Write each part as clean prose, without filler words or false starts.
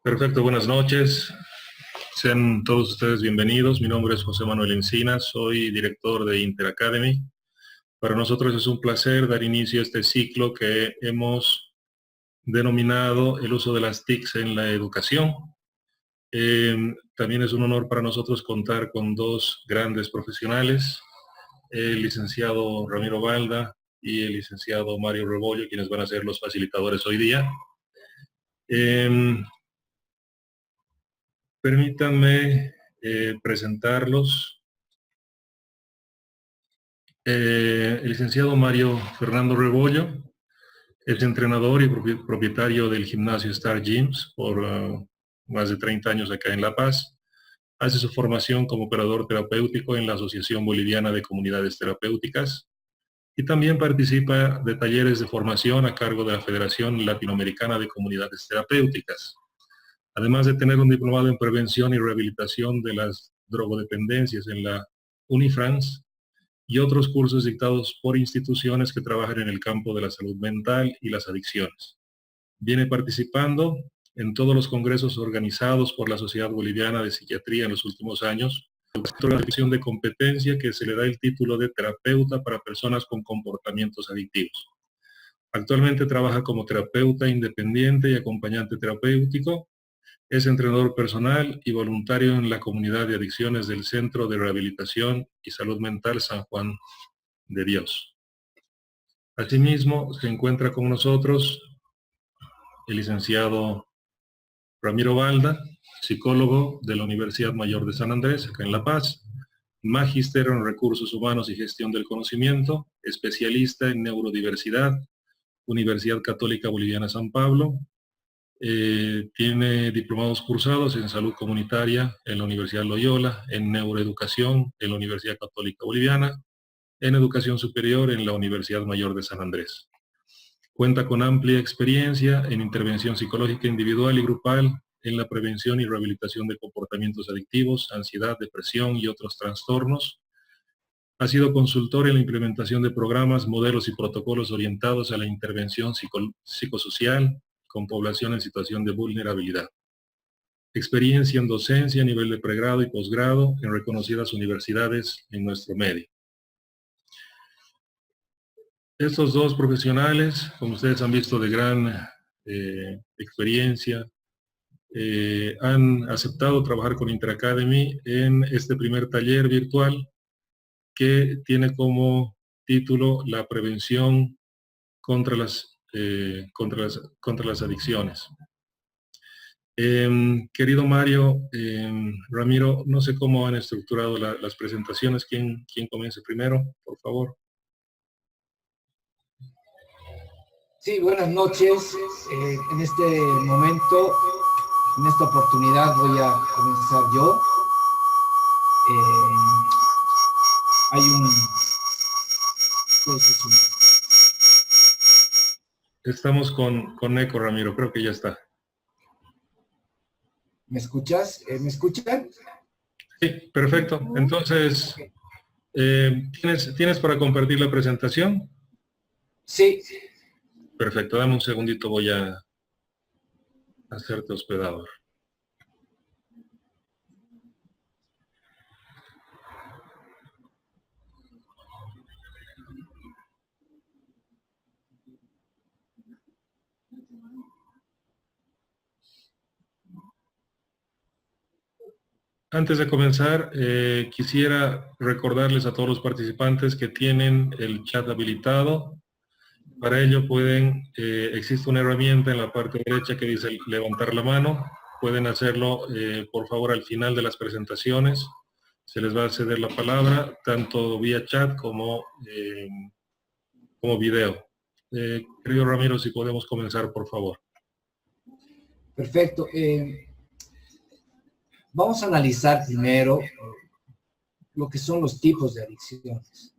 Perfecto, buenas noches. Sean todos ustedes bienvenidos. Mi nombre es José Manuel Encinas, soy director de Interacademy. Para nosotros es un placer dar inicio a este ciclo que hemos denominado el uso de las TICs en la educación. También es un honor para nosotros contar con dos grandes profesionales, el licenciado Ramiro Balda y el licenciado Mario Rebollo, quienes van a ser los facilitadores hoy día. Permítanme presentarlos. El licenciado Mario Fernando Rebollo es entrenador y propietario del gimnasio Star Gyms por más de 30 años acá en La Paz. Hace su formación como operador terapéutico en la Asociación Boliviana de Comunidades Terapéuticas y también participa de talleres de formación a cargo de la Federación Latinoamericana de Comunidades Terapéuticas. Además de tener un diplomado en prevención y rehabilitación de las drogodependencias en la Unifrance y otros cursos dictados por instituciones que trabajan en el campo de la salud mental y las adicciones. Viene participando en todos los congresos organizados por la Sociedad Boliviana de Psiquiatría en los últimos años, la sección de competencia que se le da el título de terapeuta para personas con comportamientos adictivos. Actualmente trabaja como terapeuta independiente y acompañante terapéutico. Es entrenador personal y voluntario en la comunidad de adicciones del Centro de Rehabilitación y Salud Mental San Juan de Dios. Asimismo, se encuentra con nosotros el licenciado Ramiro Balda, psicólogo de la Universidad Mayor de San Andrés, acá en La Paz, magíster en Recursos Humanos y Gestión del Conocimiento, especialista en Neurodiversidad, Universidad Católica Boliviana San Pablo. Tiene diplomados cursados en salud comunitaria en la Universidad Loyola, en neuroeducación en la Universidad Católica Boliviana, en educación superior en la Universidad Mayor de San Andrés. Cuenta con amplia experiencia en intervención psicológica individual y grupal, en la prevención y rehabilitación de comportamientos adictivos, ansiedad, depresión y otros trastornos. Ha sido consultor en la implementación de programas, modelos y protocolos orientados a la intervención psicosocial con población en situación de vulnerabilidad. Experiencia en docencia a nivel de pregrado y posgrado en reconocidas universidades en nuestro medio. Estos dos profesionales, como ustedes han visto, de gran experiencia, han aceptado trabajar con Interacademy en este primer taller virtual que tiene como título la prevención contra las adicciones. Querido Mario, Ramiro, no sé cómo han estructurado las presentaciones. ¿Quién comience primero, por favor? Sí, buenas noches. En este momento, en esta oportunidad voy a comenzar yo. Hay un... Estamos con eco, Ramiro, creo que ya está. ¿Me escuchas? ¿Me escuchan? Sí, perfecto. Entonces, ¿tienes para compartir la presentación? Sí. Perfecto, dame un segundito, voy a hacerte hospedador. Antes de comenzar, quisiera recordarles a todos los participantes que tienen el chat habilitado. Para ello existe una herramienta en la parte derecha que dice levantar la mano. Pueden hacerlo, por favor, al final de las presentaciones. Se les va a ceder la palabra, tanto vía chat como video. Querido Ramiro, si podemos comenzar, por favor. Perfecto. Vamos a analizar primero lo que son los tipos de adicciones.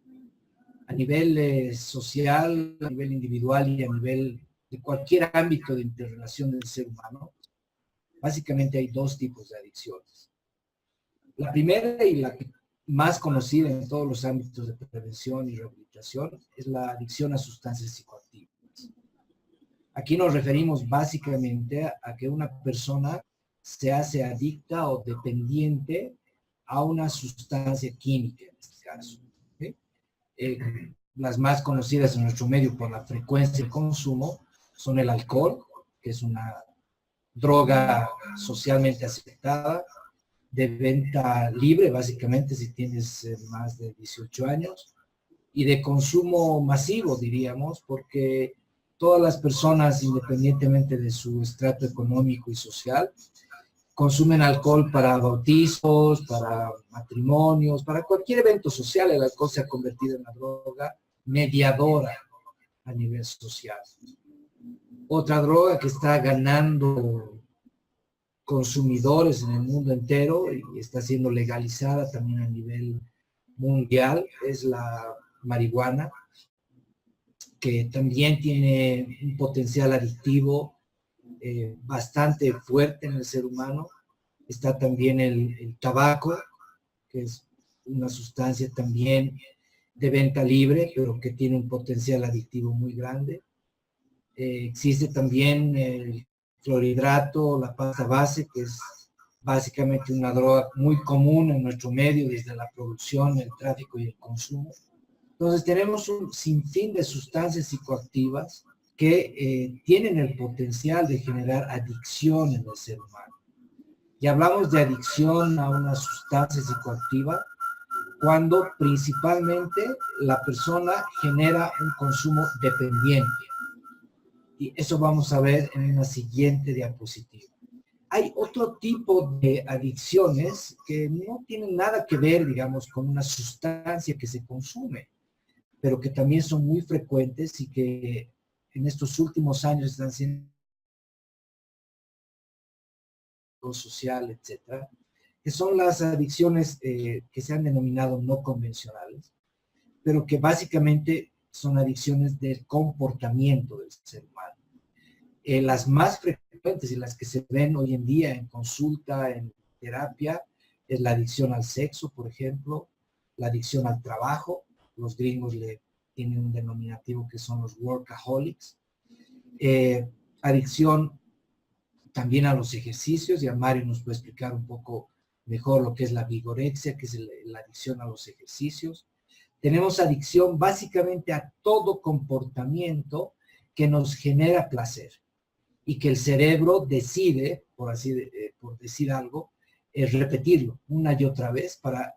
A nivel social, a nivel individual y a nivel de cualquier ámbito de interrelación del ser humano, básicamente hay dos tipos de adicciones. La primera y la más conocida en todos los ámbitos de prevención y rehabilitación es la adicción a sustancias psicoactivas. Aquí nos referimos básicamente a que una persona se hace adicta o dependiente a una sustancia química, en este caso. ¿Sí? Las más conocidas en nuestro medio por la frecuencia de consumo son el alcohol, que es una droga socialmente aceptada, de venta libre, básicamente, si tienes más de 18 años, y de consumo masivo, diríamos, porque todas las personas, independientemente de su estrato económico y social, consumen alcohol para bautizos, para matrimonios, para cualquier evento social. El alcohol se ha convertido en una droga mediadora a nivel social. Otra droga que está ganando consumidores en el mundo entero y está siendo legalizada también a nivel mundial es la marihuana, que también tiene un potencial adictivo bastante fuerte en el ser humano. Está también el tabaco, que es una sustancia también de venta libre, pero que tiene un potencial adictivo muy grande. Existe también el clorhidrato, la pasta base, que es básicamente una droga muy común en nuestro medio desde la producción, el tráfico y el consumo. Entonces tenemos un sinfín de sustancias psicoactivas que tienen el potencial de generar adicción en el ser humano. Y hablamos de adicción a una sustancia psicoactiva cuando principalmente la persona genera un consumo dependiente. Y eso vamos a ver en una siguiente diapositiva. Hay otro tipo de adicciones que no tienen nada que ver, digamos, con una sustancia que se consume, pero que también son muy frecuentes y que en estos últimos años están siendo social, etcétera, que son las adicciones que se han denominado no convencionales, pero que básicamente son adicciones del comportamiento del ser humano. Las más frecuentes y las que se ven hoy en día en consulta, en terapia, es la adicción al sexo, por ejemplo, la adicción al trabajo. Los gringos le tienen un denominativo que son los workaholics. Adicción también a los ejercicios, y a Mario nos puede explicar un poco mejor lo que es la vigorexia, que es la adicción a los ejercicios. Tenemos adicción básicamente a todo comportamiento que nos genera placer y que el cerebro decide, por decir algo, repetirlo una y otra vez para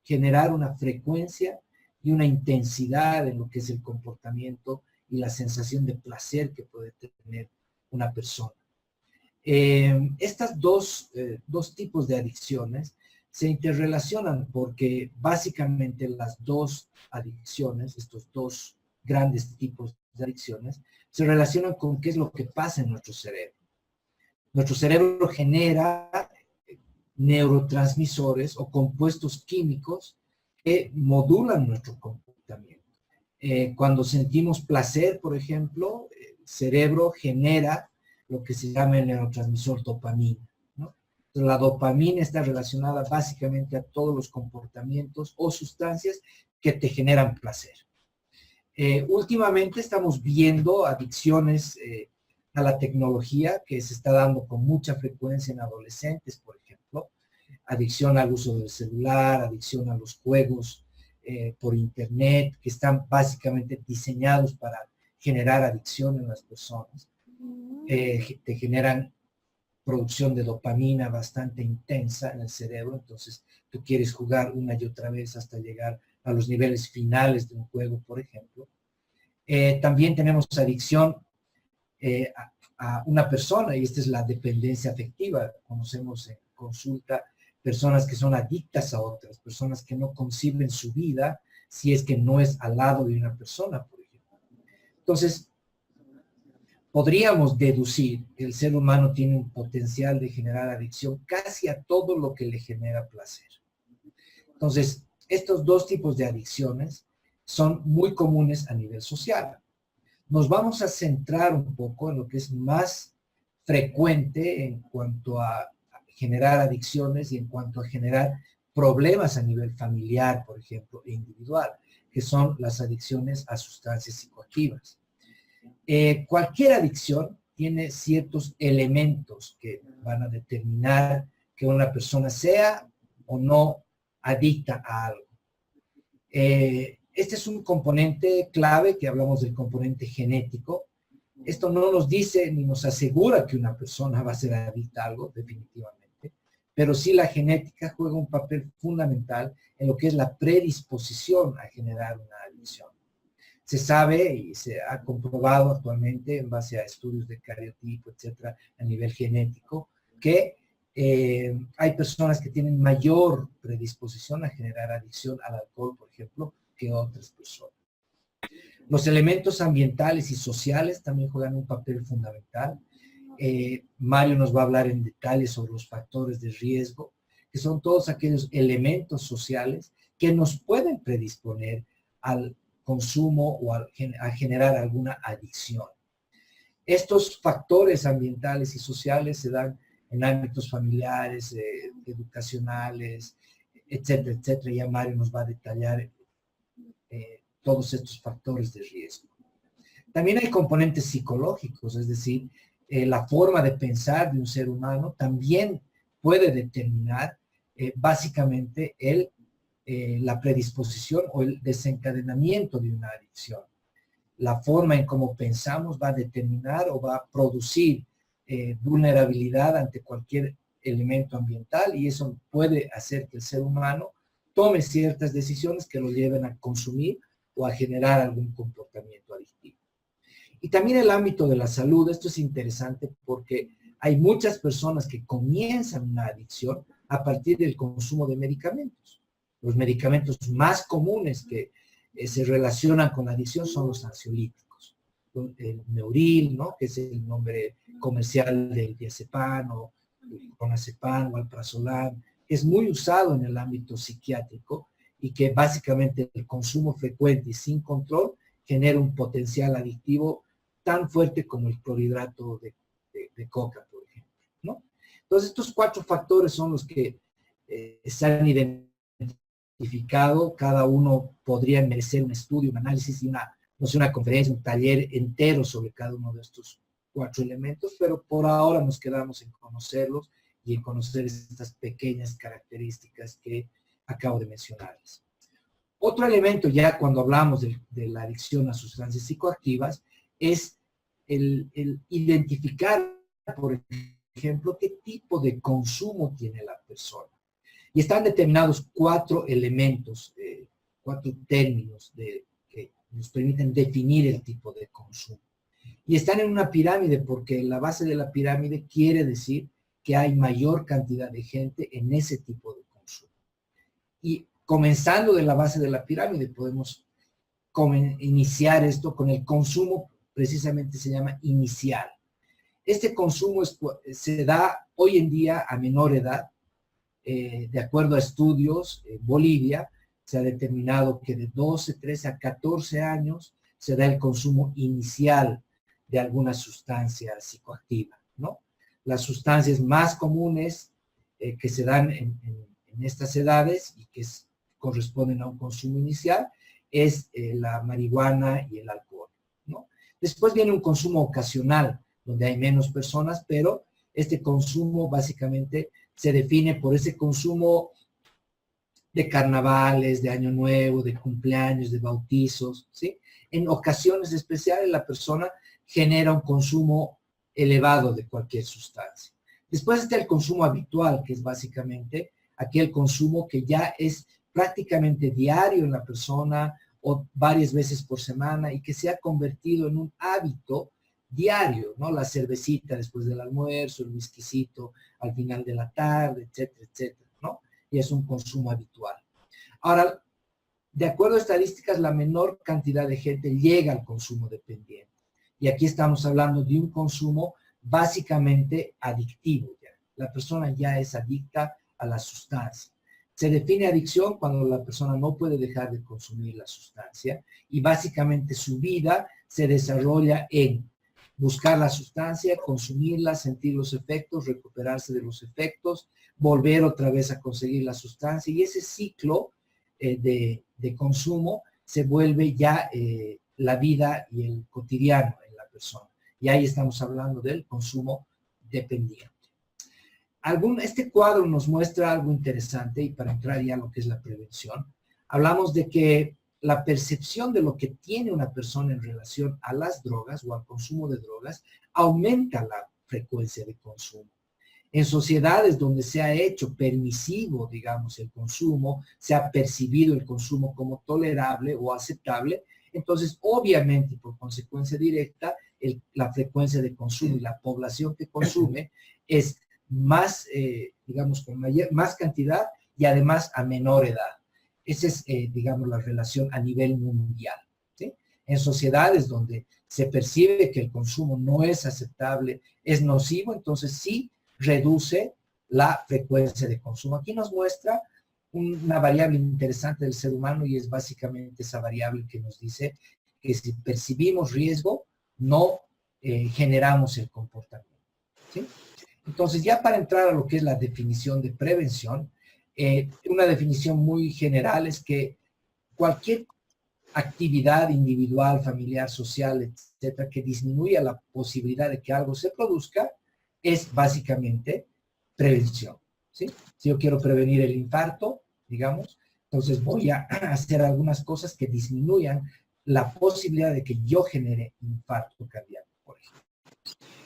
generar una frecuencia y una intensidad en lo que es el comportamiento y la sensación de placer que puede tener una persona. Estas dos tipos de adicciones se interrelacionan porque básicamente las dos adicciones, estos dos grandes tipos de adicciones, se relacionan con qué es lo que pasa en nuestro cerebro. Nuestro cerebro genera neurotransmisores o compuestos químicos que modulan nuestro comportamiento. Cuando sentimos placer, por ejemplo, el cerebro genera lo que se llama el neurotransmisor dopamina, ¿no? Entonces, la dopamina está relacionada básicamente a todos los comportamientos o sustancias que te generan placer. Últimamente estamos viendo adicciones a la tecnología que se está dando con mucha frecuencia en adolescentes, por ejemplo, adicción al uso del celular, adicción a los juegos por internet, que están básicamente diseñados para generar adicción en las personas. Te generan producción de dopamina bastante intensa en el cerebro, entonces tú quieres jugar una y otra vez hasta llegar a los niveles finales de un juego, por ejemplo. También tenemos adicción a una persona, y esta es la dependencia afectiva. Conocemos en consulta personas que son adictas a otras, personas que no conciben su vida si es que no es al lado de una persona, por ejemplo. Entonces, podríamos deducir que el ser humano tiene un potencial de generar adicción casi a todo lo que le genera placer. Entonces, estos dos tipos de adicciones son muy comunes a nivel social. Nos vamos a centrar un poco en lo que es más frecuente en cuanto a generar adicciones y en cuanto a generar problemas a nivel familiar, por ejemplo, e individual, que son las adicciones a sustancias psicoactivas. Cualquier adicción tiene ciertos elementos que van a determinar que una persona sea o no adicta a algo. Este es un componente clave, que hablamos del componente genético. Esto no nos dice ni nos asegura que una persona va a ser adicta a algo, definitivamente, pero sí la genética juega un papel fundamental en lo que es la predisposición a generar una adicción. Se sabe y se ha comprobado actualmente en base a estudios de cariotipo, etcétera, a nivel genético, que hay personas que tienen mayor predisposición a generar adicción al alcohol, por ejemplo, que otras personas. Los elementos ambientales y sociales también juegan un papel fundamental. Mario nos va a hablar en detalle sobre los factores de riesgo, que son todos aquellos elementos sociales que nos pueden predisponer al consumo o a generar alguna adicción. Estos factores ambientales y sociales se dan en ámbitos familiares, educacionales, etcétera, etcétera. Ya Mario nos va a detallar todos estos factores de riesgo. También hay componentes psicológicos, es decir, la forma de pensar de un ser humano también puede determinar básicamente la predisposición o el desencadenamiento de una adicción. La forma en cómo pensamos va a determinar o va a producir vulnerabilidad ante cualquier elemento ambiental, y eso puede hacer que el ser humano tome ciertas decisiones que lo lleven a consumir o a generar algún comportamiento adictivo. Y también el ámbito de la salud. Esto es interesante porque hay muchas personas que comienzan una adicción a partir del consumo de medicamentos. Los medicamentos más comunes que se relacionan con la adicción son los ansiolíticos. El Neuril, ¿no?, que es el nombre comercial del diazepam, o clonazepam o alprazolam, es muy usado en el ámbito psiquiátrico, y que básicamente el consumo frecuente y sin control genera un potencial adictivo tan fuerte como el clorhidrato de coca, por ejemplo, ¿no? Entonces, estos 4 factores son los que se han identificado. Cada uno podría merecer un estudio, un análisis y una conferencia, un taller entero sobre cada uno de estos 4 elementos, pero por ahora nos quedamos en conocerlos y en conocer estas pequeñas características que acabo de mencionarles. Otro elemento, ya cuando hablamos de la adicción a sustancias psicoactivas, es el identificar, por ejemplo, qué tipo de consumo tiene la persona. Y están determinados 4 elementos, 4 términos que nos permiten definir el tipo de consumo. Y están en una pirámide, porque la base de la pirámide quiere decir que hay mayor cantidad de gente en ese tipo de consumo. Y comenzando de la base de la pirámide, podemos iniciar esto con el consumo, precisamente se llama inicial. Este consumo se da hoy en día a menor edad. De acuerdo a estudios, en Bolivia se ha determinado que de 12, 13 a 14 años se da el consumo inicial de alguna sustancia psicoactiva, ¿no? Las sustancias más comunes que se dan en estas edades y que corresponden a un consumo inicial es la marihuana y el alcohol, ¿no? Después viene un consumo ocasional, donde hay menos personas, pero este consumo básicamente se define por ese consumo de carnavales, de Año Nuevo, de cumpleaños, de bautizos, ¿sí? En ocasiones especiales la persona genera un consumo elevado de cualquier sustancia. Después está el consumo habitual, que es básicamente aquel consumo que ya es prácticamente diario en la persona o varias veces por semana, y que se ha convertido en un hábito diario, ¿no? La cervecita después del almuerzo, el whiskycito al final de la tarde, etcétera, etcétera, ¿no? Y es un consumo habitual. Ahora, de acuerdo a estadísticas, la menor cantidad de gente llega al consumo dependiente. Y aquí estamos hablando de un consumo básicamente adictivo ya. La persona ya es adicta a la sustancia. Se define adicción cuando la persona no puede dejar de consumir la sustancia, y básicamente su vida se desarrolla en buscar la sustancia, consumirla, sentir los efectos, recuperarse de los efectos, volver otra vez a conseguir la sustancia, y ese ciclo de consumo se vuelve ya la vida y el cotidiano en la persona. y ahí estamos hablando del consumo dependiente. Este cuadro nos muestra algo interesante, y para entrar ya a lo que es la prevención, hablamos de que la percepción de lo que tiene una persona en relación a las drogas o al consumo de drogas aumenta la frecuencia de consumo. En sociedades donde se ha hecho permisivo, digamos, el consumo, se ha percibido el consumo como tolerable o aceptable, entonces obviamente por consecuencia directa la frecuencia de consumo y la población que consume es más, digamos, con más cantidad y además a menor edad. Esa es, digamos, la relación a nivel mundial, ¿sí? En sociedades donde se percibe que el consumo no es aceptable, es nocivo, entonces sí reduce la frecuencia de consumo. Aquí nos muestra una variable interesante del ser humano, y es básicamente esa variable que nos dice que si percibimos riesgo, no generamos el comportamiento, ¿sí? Entonces, ya para entrar a lo que es la definición de prevención, una definición muy general es que cualquier actividad individual, familiar, social, etcétera, que disminuya la posibilidad de que algo se produzca, es básicamente prevención, ¿sí? Si yo quiero prevenir el infarto, digamos, entonces voy a hacer algunas cosas que disminuyan la posibilidad de que yo genere infarto cardíaco, por ejemplo.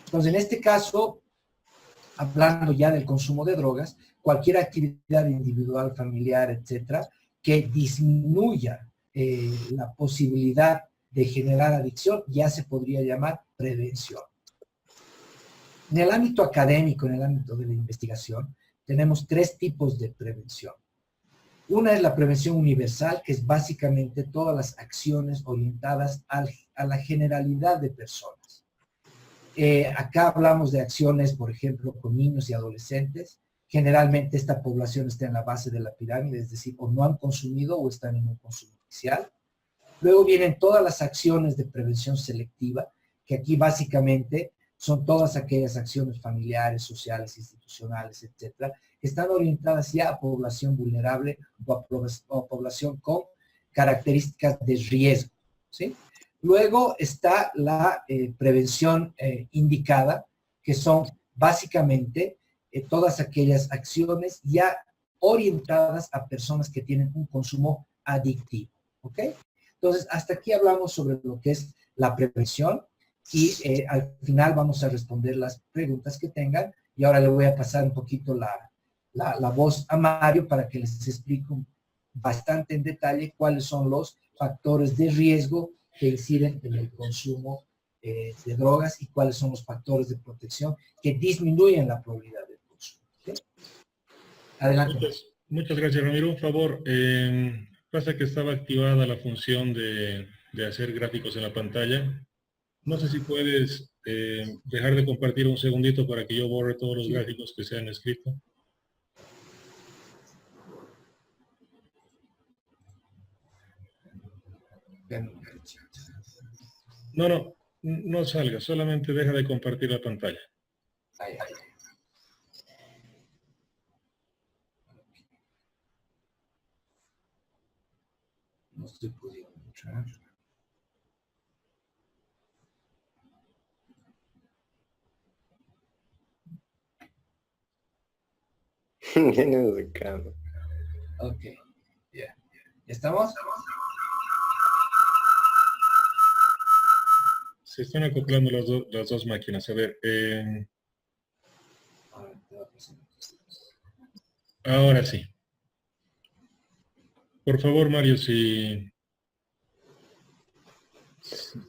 Entonces, en este caso, hablando ya del consumo de drogas, cualquier actividad individual, familiar, etcétera, que disminuya la posibilidad de generar adicción, ya se podría llamar prevención. En el ámbito académico, en el ámbito de la investigación, tenemos tres tipos de prevención. Una es la prevención universal, que es básicamente todas las acciones orientadas a la generalidad de personas. Acá hablamos de acciones, por ejemplo, con niños y adolescentes. Generalmente esta población está en la base de la pirámide, es decir, o no han consumido o están en un consumo inicial. Luego vienen todas las acciones de prevención selectiva, que aquí básicamente son todas aquellas acciones familiares, sociales, institucionales, etcétera, que están orientadas ya a población vulnerable o a población con características de riesgo, ¿sí? Luego está la prevención indicada, que son básicamente todas aquellas acciones ya orientadas a personas que tienen un consumo adictivo, ¿ok? Entonces, hasta aquí hablamos sobre lo que es la prevención, y al final vamos a responder las preguntas que tengan, y ahora le voy a pasar un poquito la voz a Mario para que les explique bastante en detalle cuáles son los factores de riesgo que inciden en el consumo de drogas y cuáles son los factores de protección que disminuyen la probabilidad del consumo. ¿Sí? Adelante. Muchas gracias, Ramiro. Un favor, pasa que estaba activada la función de hacer gráficos en la pantalla. No sé si puedes dejar de compartir un segundito para que yo borre todos los gráficos que se han escrito. No salga, solamente deja de compartir la pantalla. No estoy pudiendo entrar. Ok, ya. ¿Estamos? Se están acoplando las dos máquinas. A ver, ahora sí. Por favor, Mario, si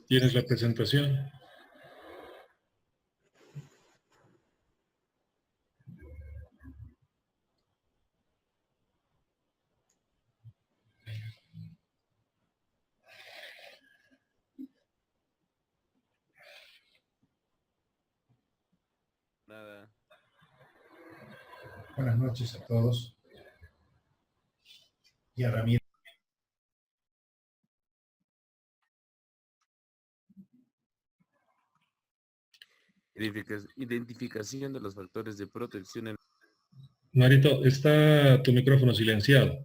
tienes la presentación. Nada. Buenas noches a todos. Y a Ramiro. Identificación de los factores de protección. Marito, está tu micrófono silenciado.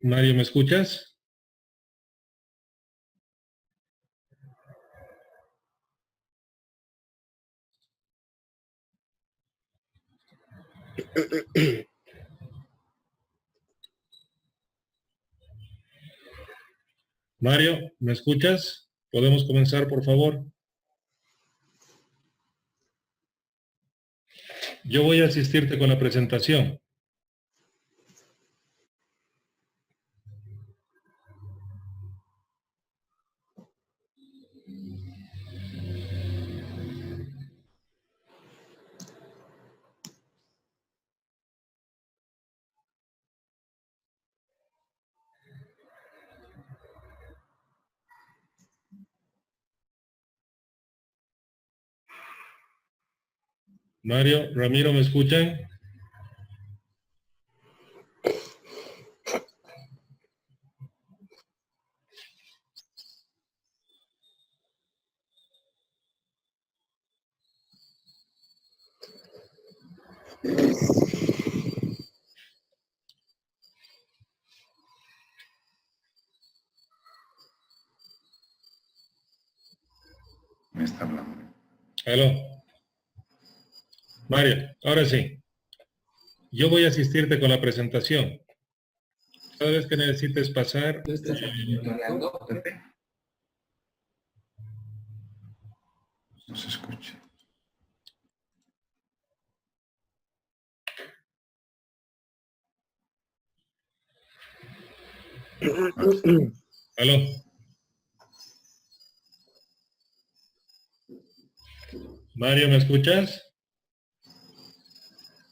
Mario, ¿me escuchas? Mario, ¿me escuchas? ¿Podemos comenzar, por favor? Yo voy a asistirte con la presentación. Mario, Ramiro, ¿me escuchan? Me está hablando. Aló. Mario, ahora sí. Yo voy a asistirte con la presentación. Cada vez que necesites pasar, ¿Tú estás hablando? Pepe. No se escucha. aló. Mario, ¿me escuchas?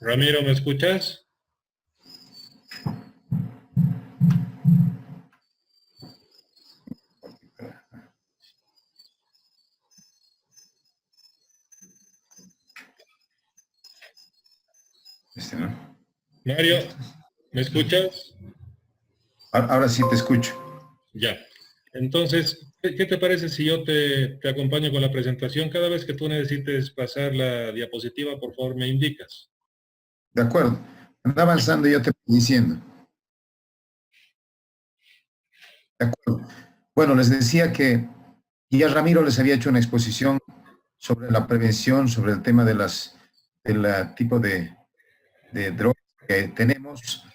Ramiro, ¿me escuchas? ¿No? Mario, ¿me escuchas? Ahora sí te escucho. Ya. Entonces, ¿qué te parece si yo te acompaño con la presentación? Cada vez que tú necesites pasar la diapositiva, por favor, me indicas. De acuerdo. Anda avanzando y yo te voy diciendo. De acuerdo. Bueno, les decía que ya Ramiro les había hecho una exposición sobre la prevención, sobre el tema de del tipo de drogas que tenemos.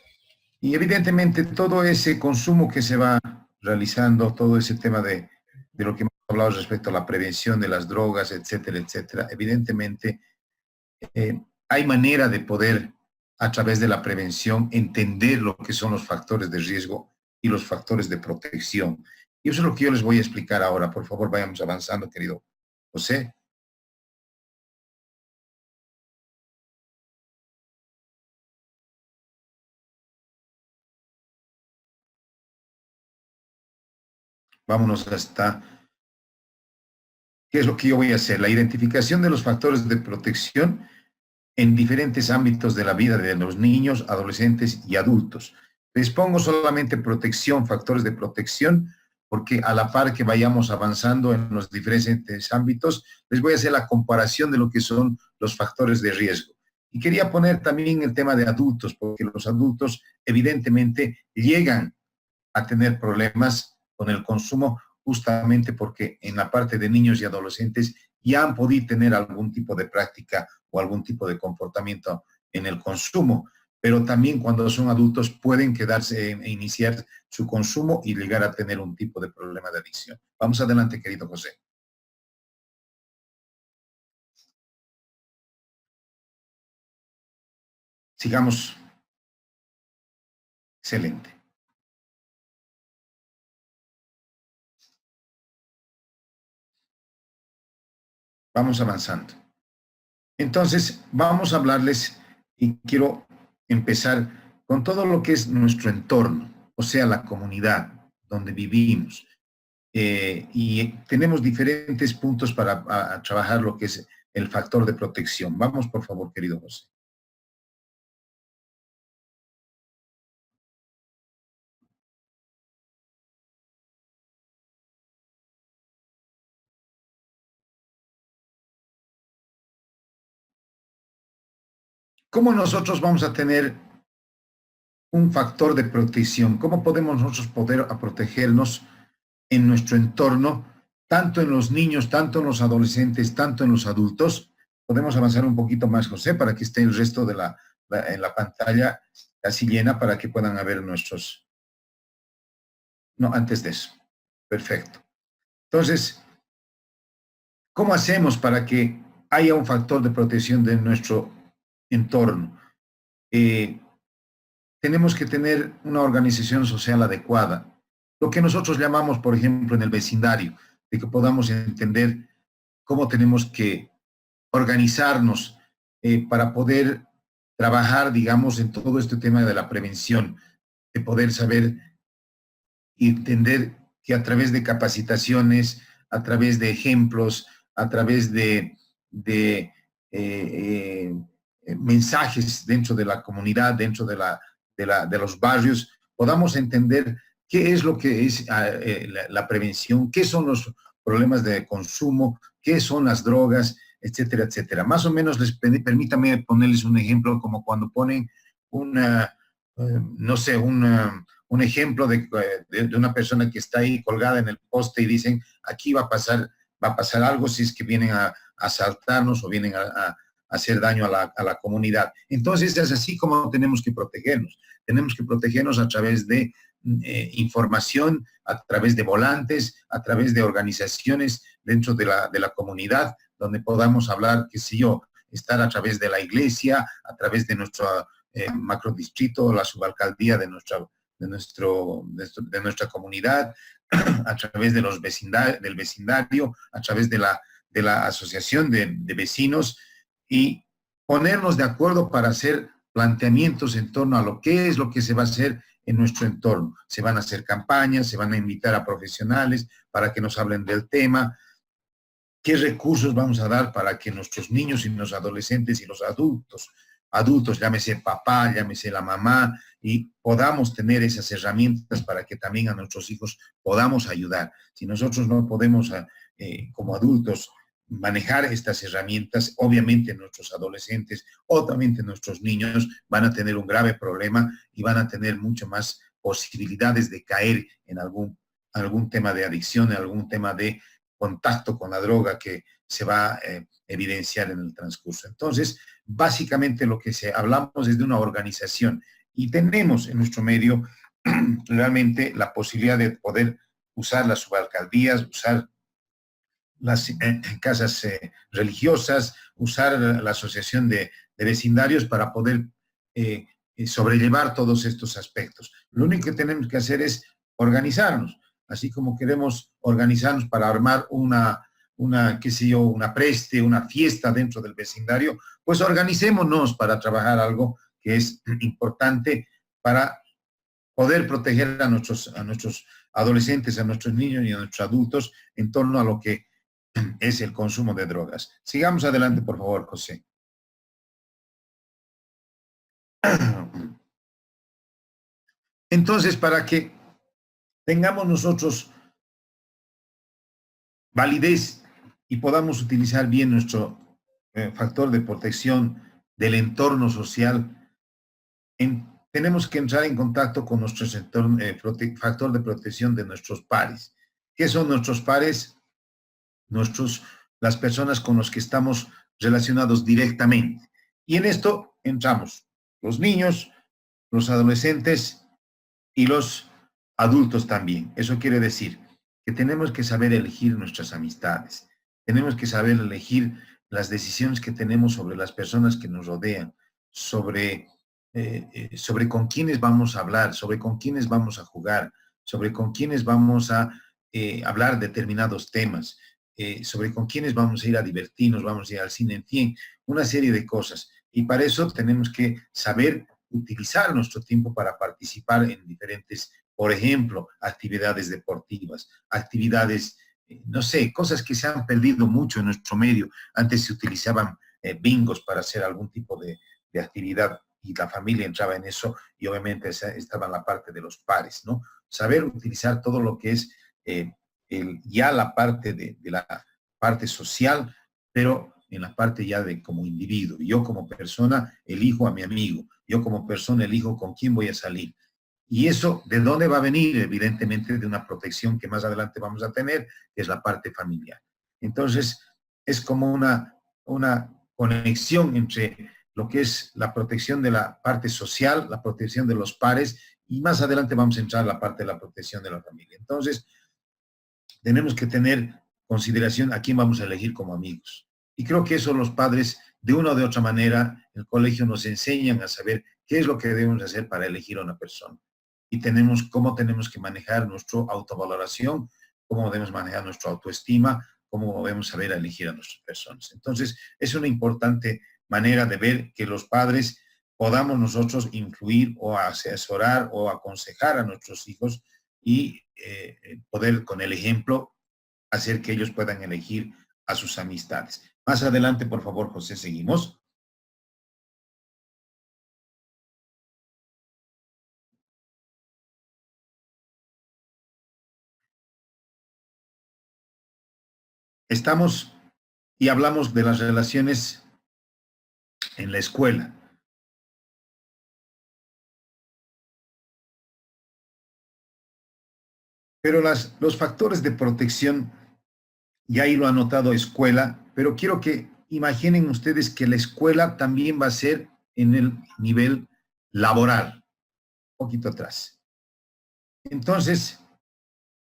Y evidentemente todo ese consumo que se va realizando, todo ese tema de lo que hemos hablado respecto a la prevención de las drogas, etcétera, etcétera, evidentemente hay manera de poder, a través de la prevención, entender lo que son los factores de riesgo y los factores de protección. Y eso es lo que yo les voy a explicar ahora. Por favor, vayamos avanzando, querido José. Vámonos hasta, ¿qué es lo que yo voy a hacer? La identificación de los factores de protección en diferentes ámbitos de la vida de los niños, adolescentes y adultos. Les pongo solamente protección, factores de protección, porque a la par que vayamos avanzando en los diferentes ámbitos, les voy a hacer la comparación de lo que son los factores de riesgo. Y quería poner también el tema de adultos, porque los adultos evidentemente llegan a tener problemas con el consumo justamente porque en la parte de niños y adolescentes ya han podido tener algún tipo de práctica o algún tipo de comportamiento en el consumo, pero también cuando son adultos pueden quedarse e iniciar su consumo y llegar a tener un tipo de problema de adicción. Vamos adelante, querido José. Sigamos. Excelente. Vamos avanzando. Entonces, vamos a hablarles y quiero empezar con todo lo que es nuestro entorno, o sea, la comunidad donde vivimos. Y tenemos diferentes puntos para trabajar lo que es el factor de protección. Vamos, por favor, querido José. ¿Cómo nosotros vamos a tener un factor de protección. ¿Cómo podemos nosotros protegernos en nuestro entorno, tanto en los niños, tanto en los adolescentes, tanto en los adultos? Podemos avanzar un poquito más, José, para que esté el resto de en la pantalla casi llena para que puedan ver nuestros... No, antes de eso. Perfecto. Entonces, ¿cómo hacemos para que haya un factor de protección de nuestro entorno? Tenemos que tener una organización social adecuada. Lo que nosotros llamamos, por ejemplo, en el vecindario, de que podamos entender cómo tenemos que organizarnos para poder trabajar, digamos, en todo este tema de la prevención, de poder saber y entender que a través de capacitaciones, a través de ejemplos, a través de mensajes dentro de la comunidad, dentro de los barrios, podamos entender qué es lo que es la prevención, qué son los problemas de consumo, qué son las drogas, etcétera, etcétera. Más o menos, permítame ponerles un ejemplo, como cuando ponen no sé, un ejemplo de una persona que está ahí colgada en el poste y dicen, aquí va a pasar algo si es que vienen a asaltarnos o vienen a hacer daño a la comunidad. Entonces es así como tenemos que protegernos. Tenemos que protegernos a través de información, a través de volantes, a través de organizaciones dentro de la comunidad, donde podamos hablar, qué sé yo, estar a través de la iglesia, a través de nuestro macrodistrito, la subalcaldía de nuestra comunidad, a través de del vecindario, a través de la asociación de vecinos, y ponernos de acuerdo para hacer planteamientos en torno a lo que es lo que se va a hacer en nuestro entorno. Se van a hacer campañas, se van a invitar a profesionales para que nos hablen del tema, qué recursos vamos a dar para que nuestros niños y los adolescentes y los adultos, llámese papá, llámese la mamá, y podamos tener esas herramientas para que también a nuestros hijos podamos ayudar. Si nosotros no podemos, como adultos, manejar estas herramientas, obviamente nuestros adolescentes o también nuestros niños van a tener un grave problema y van a tener mucho más posibilidades de caer en algún tema de adicción, en algún tema de contacto con la droga que se va a evidenciar en el transcurso. Entonces, básicamente lo que hablamos es de una organización y tenemos en nuestro medio realmente la posibilidad de poder usar las subalcaldías, usar las casas religiosas, usar la asociación de vecindarios para poder sobrellevar todos estos aspectos. Lo único que tenemos que hacer es organizarnos, así como queremos organizarnos para armar qué sé yo, una preste, una fiesta dentro del vecindario, pues organicémonos para trabajar algo que es importante para poder proteger a nuestros adolescentes, a nuestros niños y a nuestros adultos en torno a lo que es el consumo de drogas. Sigamos adelante, por favor, José. Entonces, para que tengamos nosotros validez y podamos utilizar bien nuestro factor de protección del entorno social, tenemos que entrar en contacto con nuestro factor de protección de nuestros pares. ¿Qué son nuestros pares? Las personas con las que estamos relacionados directamente. Y en esto entramos los niños, los adolescentes y los adultos también. Eso quiere decir que tenemos que saber elegir nuestras amistades. Tenemos que saber elegir las decisiones que tenemos sobre las personas que nos rodean, sobre con quiénes vamos a hablar, sobre con quiénes vamos a jugar, sobre con quiénes vamos a hablar determinados temas, sobre con quiénes vamos a ir a divertirnos, vamos a ir al cine, en fin, una serie de cosas. Y para eso tenemos que saber utilizar nuestro tiempo para participar en diferentes, por ejemplo, actividades deportivas, actividades, no sé, cosas que se han perdido mucho en nuestro medio. Antes se utilizaban bingos para hacer algún tipo de actividad y la familia entraba en eso y obviamente estaba en la parte de los pares, ¿no? Saber utilizar todo lo que es ya la parte de la parte social, pero en la parte ya de como individuo. Yo como persona elijo a mi amigo. Yo como persona elijo con quién voy a salir. Y eso, ¿de dónde va a venir? Evidentemente de una protección que más adelante vamos a tener, que es la parte familiar. Entonces, es como una conexión entre lo que es la protección de la parte social, la protección de los pares, y más adelante vamos a entrar a la parte de la protección de la familia. Entonces, tenemos que tener consideración a quién vamos a elegir como amigos. Y creo que eso los padres, de una o de otra manera, el colegio nos enseñan a saber qué es lo que debemos hacer para elegir a una persona. Y cómo tenemos que manejar nuestra autovaloración, cómo debemos manejar nuestra autoestima, cómo debemos saber elegir a nuestras personas. Entonces, es una importante manera de ver que los padres podamos nosotros influir o asesorar o aconsejar a nuestros hijos y poder con el ejemplo hacer que ellos puedan elegir a sus amistades. Más adelante, por favor, José, seguimos. Estamos y hablamos de las relaciones en la escuela. Pero los factores de protección, y ahí lo ha anotado escuela, pero quiero que imaginen ustedes que la escuela también va a ser en el nivel laboral, un poquito atrás. Entonces,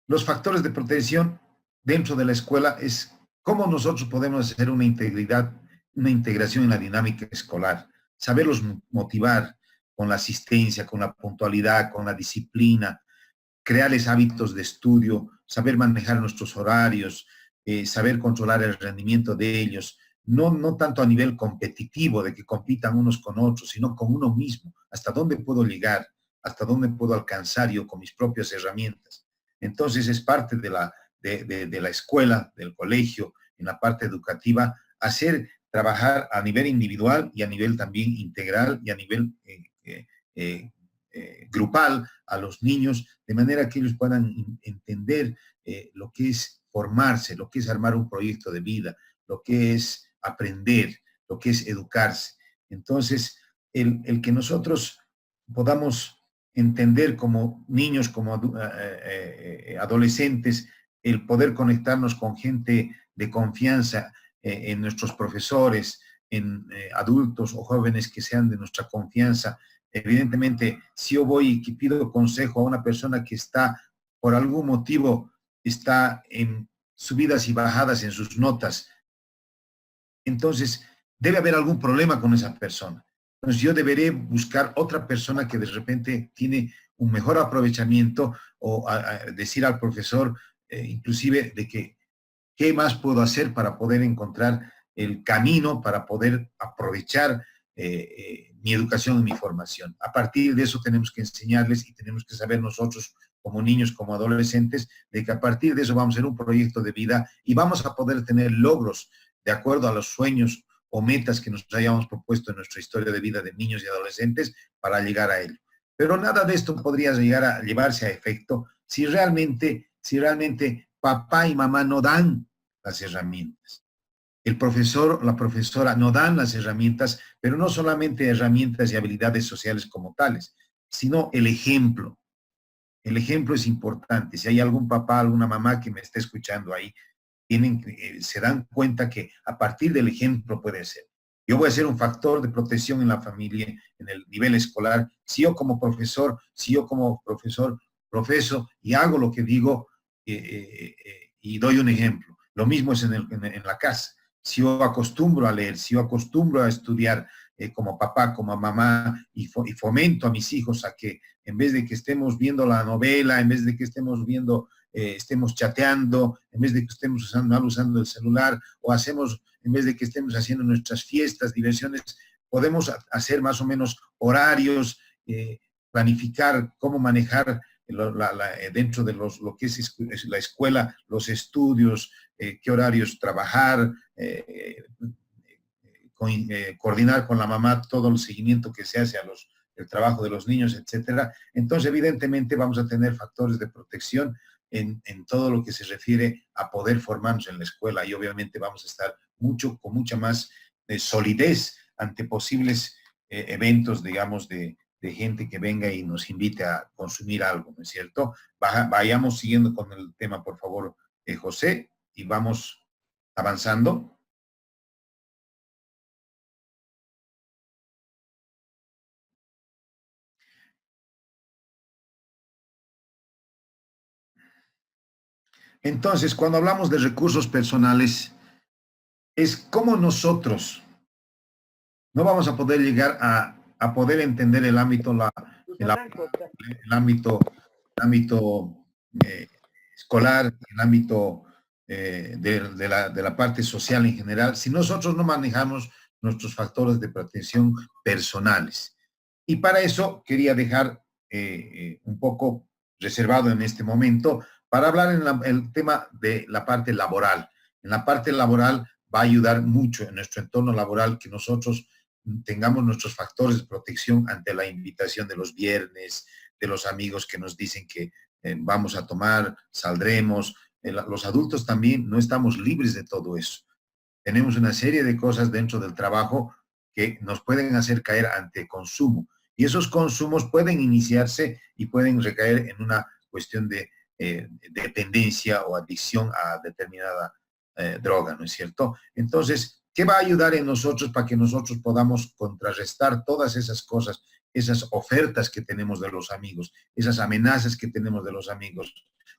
los factores de protección dentro de la escuela es cómo nosotros podemos hacer una integración en la dinámica escolar, saberlos motivar con la asistencia, con la puntualidad, con la disciplina, crearles hábitos de estudio, saber manejar nuestros horarios, saber controlar el rendimiento de ellos, no tanto a nivel competitivo, de que compitan unos con otros, sino con uno mismo, hasta dónde puedo llegar, hasta dónde puedo alcanzar yo con mis propias herramientas. Entonces es parte de la escuela, del colegio, en la parte educativa, trabajar a nivel individual y a nivel también integral y a nivel grupal a los niños, de manera que ellos puedan entender lo que es formarse, lo que es armar un proyecto de vida, lo que es aprender, lo que es educarse. Entonces, el que nosotros podamos entender como niños, como adolescentes, el poder conectarnos con gente de confianza en nuestros profesores, en adultos o jóvenes que sean de nuestra confianza. Evidentemente, si yo voy y pido consejo a una persona que está, por algún motivo, está en subidas y bajadas en sus notas, entonces debe haber algún problema con esa persona. Entonces yo deberé buscar otra persona que de repente tiene un mejor aprovechamiento o decir al profesor, inclusive, de que qué más puedo hacer para poder encontrar el camino, para poder aprovechar mi educación y mi formación. A partir de eso tenemos que enseñarles y tenemos que saber nosotros como niños, como adolescentes, de que a partir de eso vamos a hacer un proyecto de vida y vamos a poder tener logros de acuerdo a los sueños o metas que nos hayamos propuesto en nuestra historia de vida de niños y adolescentes para llegar a ello. Pero nada de esto podría llegar a llevarse a efecto si realmente papá y mamá no dan las herramientas. El profesor o la profesora no dan las herramientas, pero no solamente herramientas y habilidades sociales como tales, sino el ejemplo. El ejemplo es importante. Si hay algún papá, alguna mamá que me esté escuchando ahí, se dan cuenta que a partir del ejemplo puede ser. Yo voy a ser un factor de protección en la familia, en el nivel escolar. Si yo como profesor profeso y hago lo que digo y doy un ejemplo. Lo mismo es en la casa. Si yo acostumbro a leer, si yo acostumbro a estudiar como papá, como mamá, y fomento a mis hijos a que en vez de que estemos viendo la novela, en vez de que estemos chateando, en vez de que estemos usando el celular, en vez de que estemos haciendo nuestras fiestas, diversiones, podemos hacer más o menos horarios, planificar cómo manejar dentro de lo que es la escuela, los estudios, qué horarios trabajar, coordinar con la mamá todo el seguimiento que se hace el trabajo de los niños, etcétera. Entonces, evidentemente, vamos a tener factores de protección en todo lo que se refiere a poder formarnos en la escuela y obviamente vamos a estar con mucha más solidez ante posibles eventos, digamos, de gente que venga y nos invite a consumir algo, ¿no es cierto? Vayamos siguiendo con el tema, por favor, José, y vamos avanzando. Entonces, cuando hablamos de recursos personales, es como nosotros no vamos a poder llegar a poder entender el ámbito, el ámbito, el ámbito escolar, el ámbito de la parte social en general, si nosotros no manejamos nuestros factores de protección personales. Y para eso quería dejar un poco reservado en este momento para hablar en el tema de la parte laboral. En la parte laboral va a ayudar mucho en nuestro entorno laboral que nosotros tengamos nuestros factores de protección ante la invitación de los viernes, de los amigos que nos dicen que vamos a tomar, saldremos. Los adultos también no estamos libres de todo eso. Tenemos una serie de cosas dentro del trabajo que nos pueden hacer caer ante consumo. Y esos consumos pueden iniciarse y pueden recaer en una cuestión de dependencia o adicción a determinada droga, ¿no es cierto? Entonces, ¿qué va a ayudar en nosotros para que nosotros podamos contrarrestar todas esas cosas, esas ofertas que tenemos de los amigos, esas amenazas que tenemos de los amigos?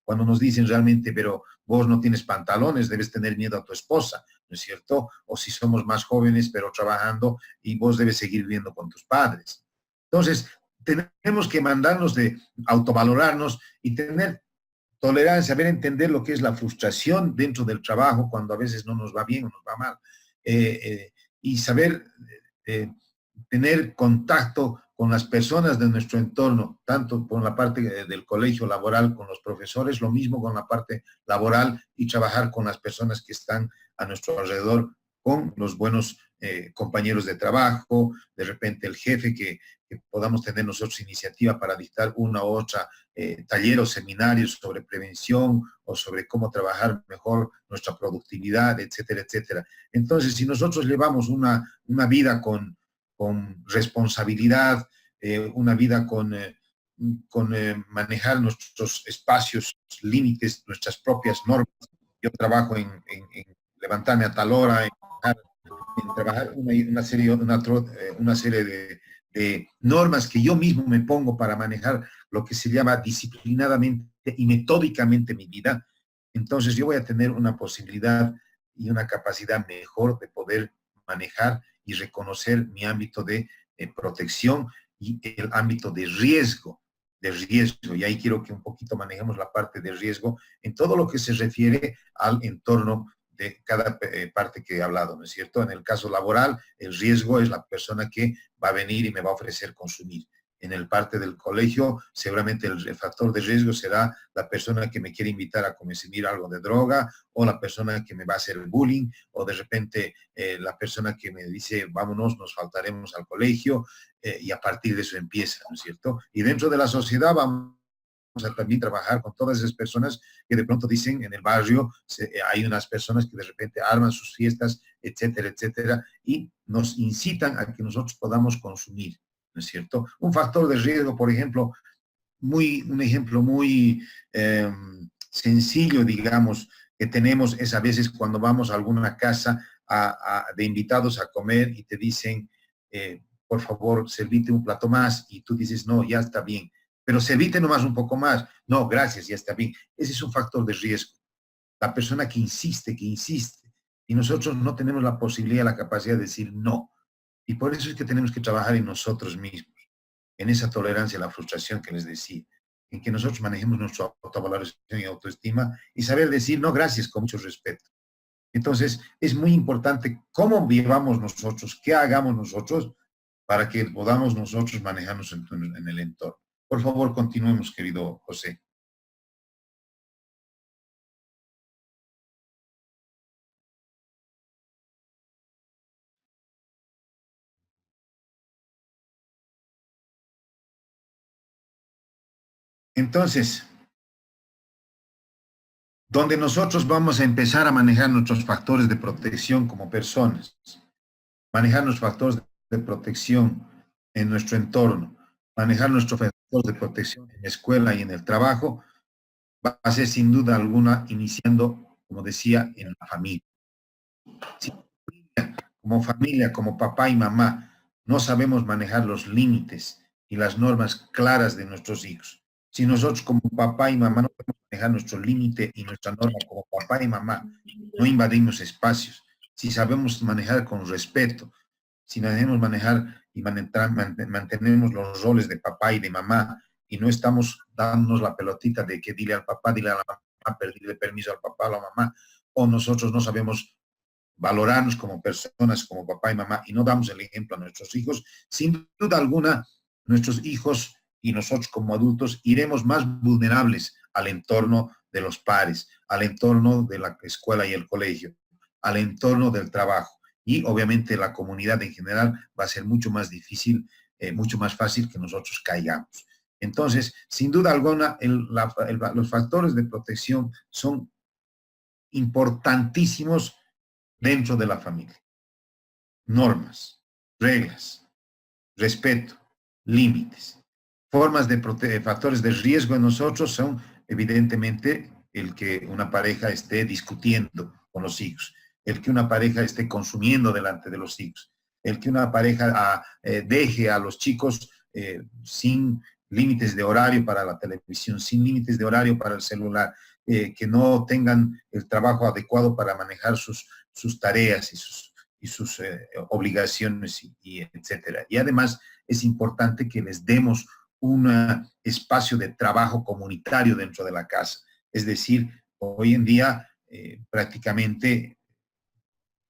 Cuando nos dicen realmente, pero vos no tienes pantalones, debes tener miedo a tu esposa, ¿no es cierto? O si somos más jóvenes, pero trabajando y vos debes seguir viviendo con tus padres. Entonces, tenemos que mandarnos de autovalorarnos y tener tolerancia, saber entender lo que es la frustración dentro del trabajo cuando a veces no nos va bien o nos va mal. Y saber eh, tener contacto con las personas de nuestro entorno, tanto con la parte del colegio laboral, con los profesores, lo mismo con la parte laboral y trabajar con las personas que están a nuestro alrededor, con los buenos compañeros de trabajo, de repente el jefe que podamos tener nosotros iniciativa para dictar una u otra taller o seminarios sobre prevención o sobre cómo trabajar mejor nuestra productividad, etcétera, etcétera. Entonces, si nosotros llevamos una vida con responsabilidad, una vida con manejar nuestros espacios, límites, nuestras propias normas. Yo trabajo en levantarme a tal hora, en trabajar una serie de normas que yo mismo me pongo para manejar lo que se llama disciplinadamente y metódicamente mi vida. Entonces yo voy a tener una posibilidad y una capacidad mejor de poder manejar y reconocer mi ámbito de protección y el ámbito de riesgo, de riesgo. Y ahí quiero que un poquito manejemos la parte de riesgo en todo lo que se refiere al entorno de cada parte que he hablado, ¿no es cierto? En el caso laboral, el riesgo es la persona que va a venir y me va a ofrecer consumir. En el parte del colegio, seguramente el factor de riesgo será la persona que me quiere invitar a consumir algo de droga, o la persona que me va a hacer el bullying, o de repente la persona que me dice, vámonos, nos faltaremos al colegio, y a partir de eso empieza, ¿no es cierto? Y dentro de la sociedad vamos a también trabajar con todas esas personas que de pronto dicen en el barrio, hay unas personas que de repente arman sus fiestas, etcétera, etcétera, y nos incitan a que nosotros podamos consumir, ¿no es cierto? Un factor de riesgo, por ejemplo, un ejemplo muy sencillo, digamos, que tenemos es a veces cuando vamos a alguna casa de invitados a comer y te dicen, por favor, servite un plato más, y tú dices, no, ya está bien, pero servite nomás un poco más, no, gracias, ya está bien. Ese es un factor de riesgo. La persona que insiste, y nosotros no tenemos la posibilidad, la capacidad de decir no. Y por eso es que tenemos que trabajar en nosotros mismos, en esa tolerancia a la frustración que les decía, en que nosotros manejemos nuestra autovaloración y autoestima y saber decir no gracias con mucho respeto. Entonces, es muy importante cómo vivamos nosotros, qué hagamos nosotros para que podamos nosotros manejarnos en el entorno. Por favor, continuemos, querido José. Entonces, donde nosotros vamos a empezar a manejar nuestros factores de protección como personas, manejar nuestros factores de protección en nuestro entorno, manejar nuestros factores de protección en la escuela y en el trabajo, va a ser sin duda alguna iniciando, como decía, en la familia. Si como familia, como papá y mamá, no sabemos manejar los límites y las normas claras de nuestros hijos, si nosotros como papá y mamá no podemos manejar nuestro límite y nuestra norma como papá y mamá, no invadimos espacios, si sabemos manejar con respeto, si sabemos manejar y mantenemos los roles de papá y de mamá y no estamos dándonos la pelotita de que dile al papá, dile a la mamá, pedirle permiso al papá, a la mamá, o nosotros no sabemos valorarnos como personas, como papá y mamá, y no damos el ejemplo a nuestros hijos, sin duda alguna, nuestros hijos y nosotros como adultos iremos más vulnerables al entorno de los pares, al entorno de la escuela y el colegio, al entorno del trabajo. Y obviamente la comunidad en general va a ser mucho más difícil, mucho más fácil que nosotros caigamos. Entonces, sin duda alguna, los factores de protección son importantísimos dentro de la familia. Normas, reglas, respeto, límites. Formas de factores de riesgo en nosotros son evidentemente el que una pareja esté discutiendo con los hijos, el que una pareja esté consumiendo delante de los hijos, el que una pareja deje a los chicos sin límites de horario para la televisión, sin límites de horario para el celular, que no tengan el trabajo adecuado para manejar sus tareas y sus obligaciones, y etcétera. Y además es importante que les demos un espacio de trabajo comunitario dentro de la casa. Es decir, hoy en día prácticamente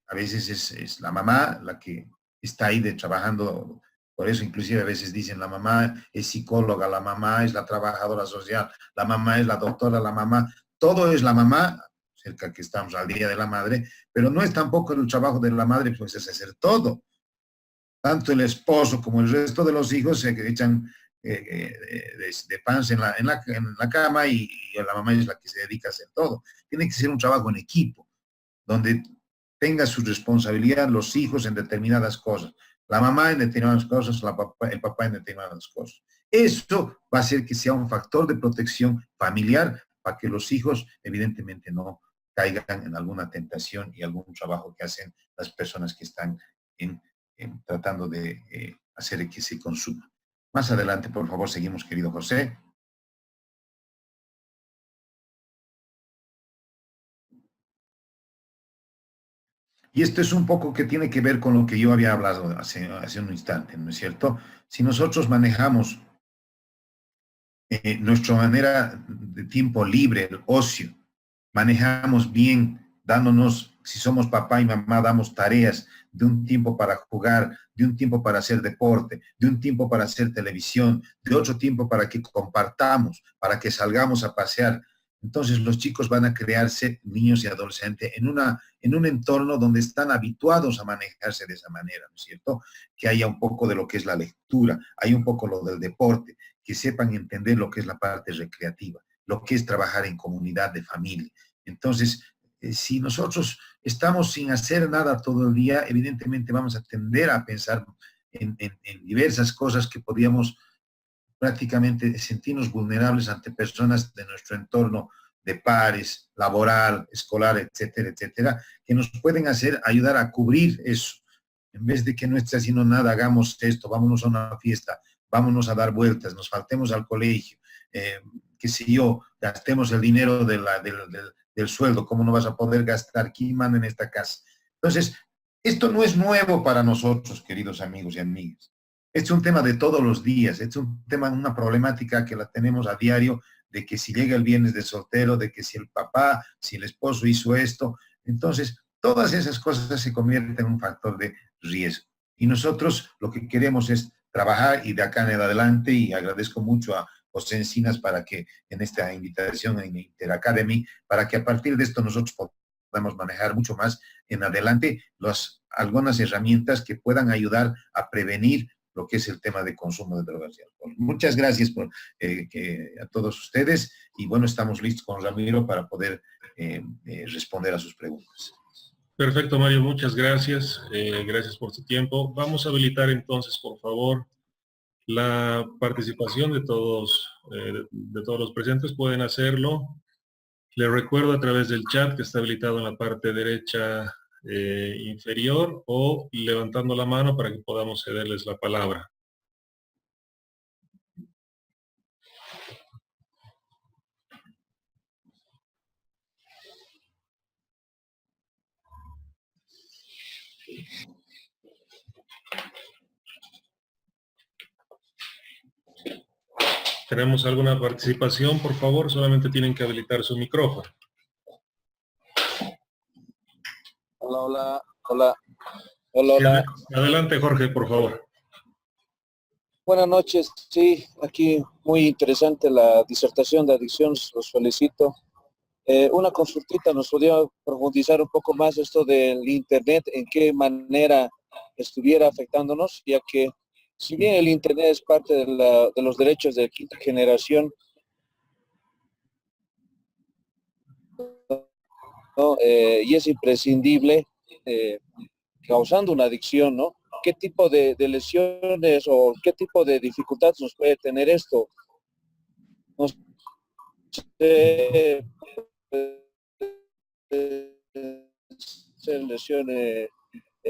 a veces es la mamá la que está ahí trabajando. Por eso inclusive a veces dicen la mamá es psicóloga, la mamá es la trabajadora social, la mamá es la doctora, la mamá, todo es la mamá, cerca que estamos al Día de la Madre, pero no es tampoco el trabajo de la madre, pues es hacer todo. Tanto el esposo como el resto de los hijos se echan de panza en la cama y la mamá es la que se dedica a hacer todo. Tiene que ser un trabajo en equipo, donde tenga su responsabilidad los hijos en determinadas cosas, la mamá en determinadas cosas, el papá en determinadas cosas. Eso va a hacer que sea un factor de protección familiar para que los hijos evidentemente no caigan en alguna tentación y algún trabajo que hacen las personas que están tratando de hacer que se consuma. Más adelante, por favor, seguimos, querido José. Y esto es un poco que tiene que ver con lo que yo había hablado hace un instante, ¿no es cierto? Si nosotros manejamos nuestra manera de tiempo libre, el ocio, manejamos bien, dándonos, si somos papá y mamá, damos tareas de un tiempo para jugar, de un tiempo para hacer deporte, de un tiempo para hacer televisión, de otro tiempo para que compartamos, para que salgamos a pasear. Entonces los chicos van a crearse, niños y adolescentes, en un entorno donde están habituados a manejarse de esa manera, ¿no es cierto? Que haya un poco de lo que es la lectura, hay un poco lo del deporte, que sepan entender lo que es la parte recreativa, lo que es trabajar en comunidad de familia. Entonces, si nosotros estamos sin hacer nada todo el día, evidentemente vamos a tender a pensar en diversas cosas que podríamos prácticamente sentirnos vulnerables ante personas de nuestro entorno de pares, laboral, escolar, etcétera, etcétera, que nos pueden ayudar a cubrir eso. En vez de que no esté haciendo nada, hagamos esto, vámonos a una fiesta, vámonos a dar vueltas, nos faltemos al colegio, qué sé yo, gastemos el dinero del sueldo, ¿cómo no vas a poder gastar? ¿Quién manda en esta casa? Entonces, esto no es nuevo para nosotros, queridos amigos y amigas. Es un tema de todos los días, es un tema, una problemática que la tenemos a diario, de que si llega el viernes de soltero, de que si el papá, si el esposo hizo esto. Entonces, todas esas cosas se convierten en un factor de riesgo. Y nosotros lo que queremos es trabajar y de acá en adelante, y agradezco mucho a José Encinas para que en esta invitación en Interacademy, para que a partir de esto nosotros podamos manejar mucho más en adelante algunas herramientas que puedan ayudar a prevenir lo que es el tema de consumo de drogas y alcohol. Muchas gracias a todos ustedes y bueno, estamos listos con Ramiro para poder responder a sus preguntas. Perfecto, Mario, muchas gracias. Gracias por su tiempo. Vamos a habilitar entonces, por favor, la participación de todos los presentes. Pueden hacerlo. Les recuerdo a través del chat que está habilitado en la parte derecha inferior, o levantando la mano para que podamos cederles la palabra. ¿Tenemos alguna participación? Por favor, solamente tienen que habilitar su micrófono. Hola, hola, hola, hola. Adelante, Jorge, por favor. Buenas noches, sí, aquí muy interesante la disertación de adicciones, los felicito. Una consultita, ¿nos podría profundizar un poco más esto del Internet, en qué manera estuviera afectándonos? Ya que si bien el Internet es parte de los derechos de quinta generación, ¿no? Y es imprescindible, causando una adicción, ¿no? ¿Qué tipo de lesiones o qué tipo de dificultades nos puede tener esto? No sé, ser lesiones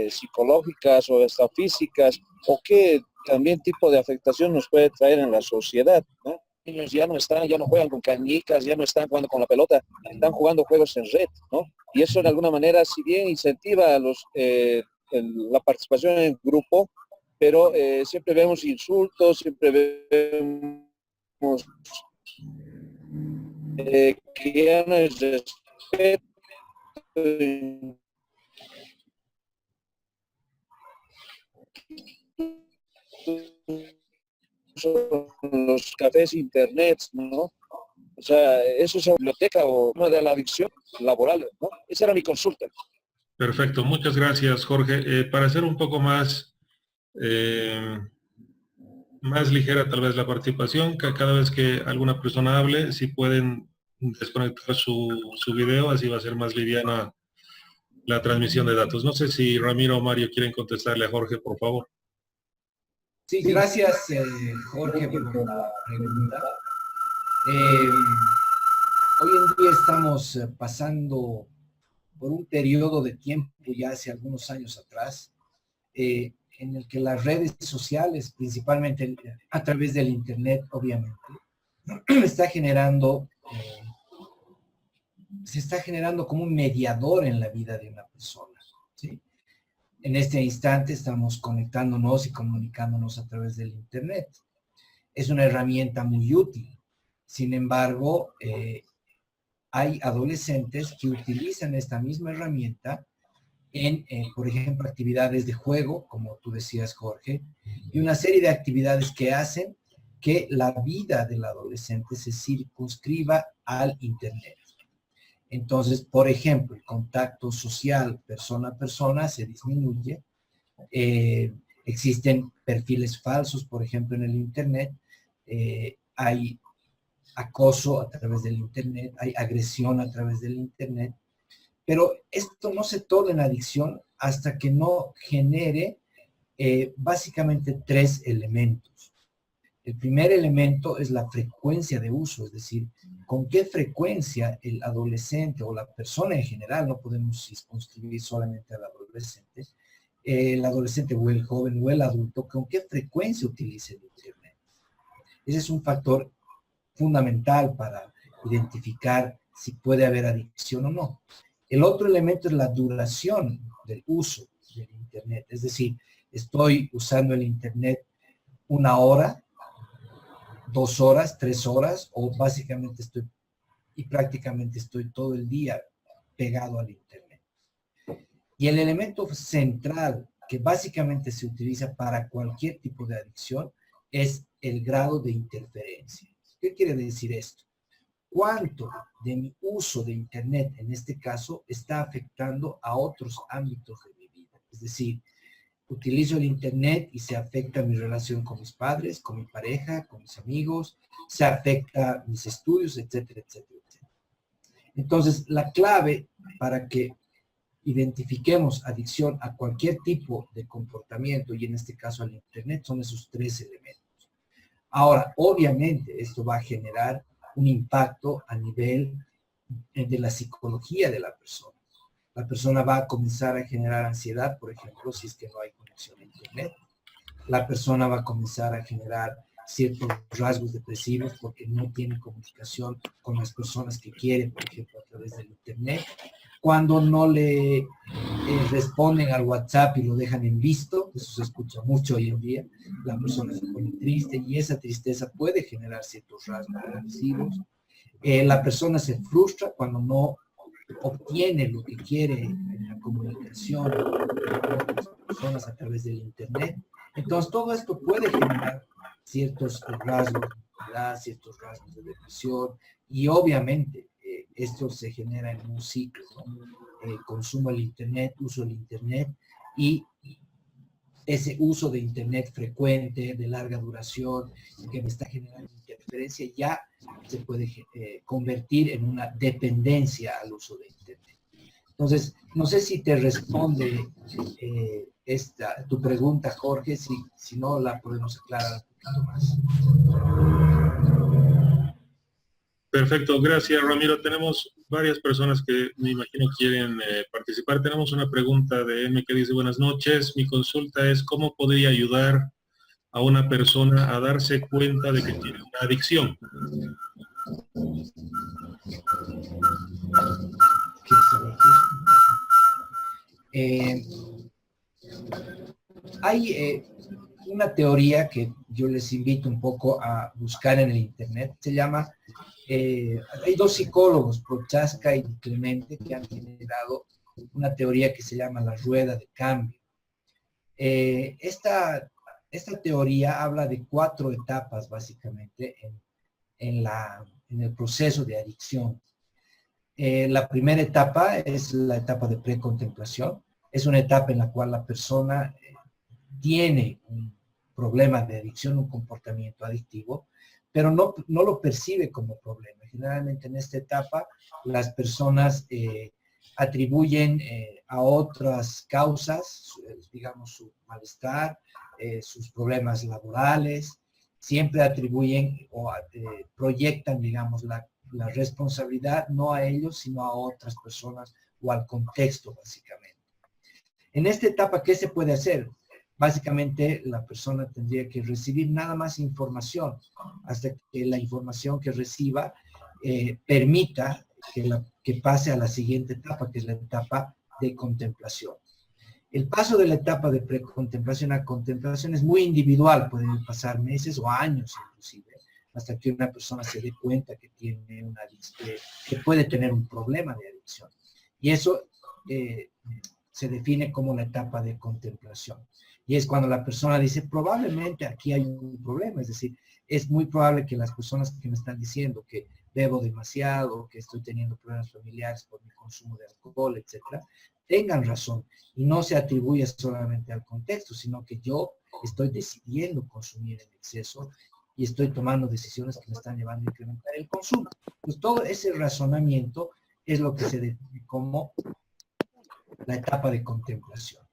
psicológicas o hasta físicas, o qué también tipo de afectación nos puede traer en la sociedad, ¿no? Niños ya no juegan con cañicas, ya no están jugando con la pelota, están jugando juegos en red, ¿no? Y eso de alguna manera, si bien incentiva a la participación en grupo, pero siempre vemos insultos, siempre vemos que ya no es respeto, los cafés internet, ¿no? O sea, eso es una biblioteca o una de la adicción laboral, ¿no? Esa era mi consulta. Perfecto, muchas gracias, Jorge. Para hacer un poco más ligera tal vez la participación, cada vez que alguna persona hable, si pueden desconectar su video, así va a ser más liviana la transmisión de datos. No sé si Ramiro o Mario quieren contestarle a Jorge, por favor. Sí, gracias Jorge por la pregunta. Hoy en día estamos pasando por un periodo de tiempo, ya hace algunos años atrás, en el que las redes sociales, principalmente a través del Internet, obviamente, se está generando como un mediador en la vida de una persona, ¿sí? En este instante estamos conectándonos y comunicándonos a través del Internet. Es una herramienta muy útil. Sin embargo, hay adolescentes que utilizan esta misma herramienta en, por ejemplo, actividades de juego, como tú decías, Jorge, y una serie de actividades que hacen que la vida del adolescente se circunscriba al Internet. Entonces, por ejemplo, el contacto social persona a persona se disminuye. Existen perfiles falsos, por ejemplo, en el Internet. Hay acoso a través del Internet, hay agresión a través del Internet. Pero esto no se torna en adicción hasta que no genere básicamente 3 elementos. El primer elemento es la frecuencia de uso, es decir, con qué frecuencia el adolescente o la persona en general, no podemos circunscribir solamente al adolescente, el adolescente o el joven o el adulto, con qué frecuencia utiliza el Internet. Ese es un factor fundamental para identificar si puede haber adicción o no. El otro elemento es la duración del uso del Internet, es decir, estoy usando el Internet 1 hora, 2 horas, 3 horas, o básicamente prácticamente estoy todo el día pegado al Internet. Y el elemento central que básicamente se utiliza para cualquier tipo de adicción es el grado de interferencia. ¿Qué quiere decir esto? ¿Cuánto de mi uso de Internet, en este caso, está afectando a otros ámbitos de mi vida? Es decir, utilizo el Internet y se afecta mi relación con mis padres, con mi pareja, con mis amigos, se afecta mis estudios, etcétera, etcétera, etcétera. Entonces, la clave para que identifiquemos adicción a cualquier tipo de comportamiento, y en este caso al Internet, son esos 3 elementos. Ahora, obviamente, esto va a generar un impacto a nivel de la psicología de la persona. La persona va a comenzar a generar ansiedad, por ejemplo, si es que no hay conexión a Internet. La persona va a comenzar a generar ciertos rasgos depresivos porque no tiene comunicación con las personas que quiere, por ejemplo, a través del Internet. Cuando no le responden al WhatsApp y lo dejan en visto, eso se escucha mucho hoy en día, la persona se pone triste y esa tristeza puede generar ciertos rasgos depresivos. La persona se frustra cuando no obtiene lo que quiere en la comunicación con otras personas a través del Internet. Entonces, todo esto puede generar ciertos rasgos de ansiedad, ciertos rasgos de depresión, y obviamente esto se genera en un ciclo, ¿no? Consumo del Internet, uso del Internet, y ese uso de Internet frecuente, de larga duración, que me está generando interferencia, ya se puede convertir en una dependencia al uso de Internet. Entonces, no sé si te responde tu pregunta, Jorge, si no la podemos aclarar un poquito más. Perfecto, gracias Ramiro. Tenemos varias personas que me imagino quieren participar. Tenemos una pregunta de M que dice: buenas noches, mi consulta es ¿cómo podría ayudar a una persona a darse cuenta de que tiene una adicción? Hay una teoría que yo les invito un poco a buscar en el Internet, se llama, hay 2 psicólogos, Prochaska y Clemente, que han generado una teoría que se llama la rueda de cambio. Esta teoría habla de 4 etapas, básicamente, en el proceso de adicción. La primera etapa es la etapa de precontemplación. Es una etapa en la cual la persona tiene un problema de adicción, un comportamiento adictivo, pero no lo percibe como problema. Generalmente en esta etapa las personas atribuyen a otras causas, digamos, su malestar, sus problemas laborales, siempre atribuyen o proyectan, digamos, la responsabilidad no a ellos, sino a otras personas o al contexto, básicamente. En esta etapa, ¿qué se puede hacer? Básicamente, la persona tendría que recibir nada más información hasta que la información que reciba permita que pase a la siguiente etapa, que es la etapa de contemplación. El paso de la etapa de precontemplación a contemplación es muy individual, pueden pasar meses o años inclusive, hasta que una persona se dé cuenta que tiene una adicción, que puede tener un problema de adicción. Y eso se define como la etapa de contemplación. Y es cuando la persona dice, probablemente aquí hay un problema, es decir, es muy probable que las personas que me están diciendo que bebo demasiado, que estoy teniendo problemas familiares por mi consumo de alcohol, etcétera, tengan razón. Y no se atribuye solamente al contexto, sino que yo estoy decidiendo consumir en exceso y estoy tomando decisiones que me están llevando a incrementar el consumo. Pues todo ese razonamiento es lo que se define como la etapa de contemplación.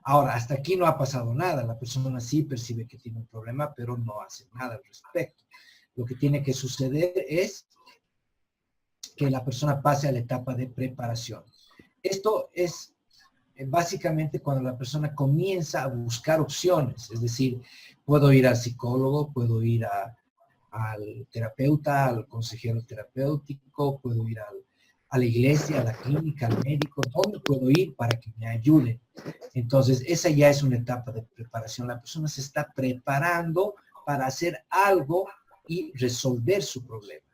Ahora, hasta aquí no ha pasado nada. La persona sí percibe que tiene un problema, pero no hace nada al respecto. Lo que tiene que suceder es que la persona pase a la etapa de preparación. Esto es básicamente cuando la persona comienza a buscar opciones. Es decir, puedo ir al psicólogo, puedo ir al terapeuta, al consejero terapéutico, puedo ir a la iglesia, a la clínica, al médico, ¿dónde puedo ir para que me ayuden? Entonces, esa ya es una etapa de preparación. La persona se está preparando para hacer algo y resolver su problema.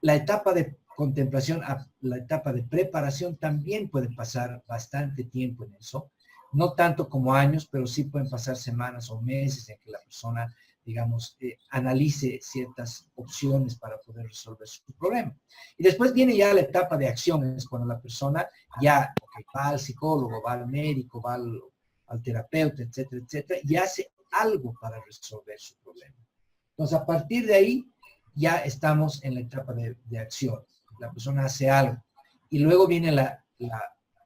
La etapa de contemplación, la etapa de preparación también puede pasar bastante tiempo en eso. No tanto como años, pero sí pueden pasar semanas o meses en que la persona, digamos, analice ciertas opciones para poder resolver su problema. Y después viene ya la etapa de acciones, cuando la persona ya va al psicólogo, va al médico, va al terapeuta, etcétera, etcétera, y hace algo para resolver su problema. Entonces, a partir de ahí, ya estamos en la etapa de acción. la persona hace algo. Y luego viene la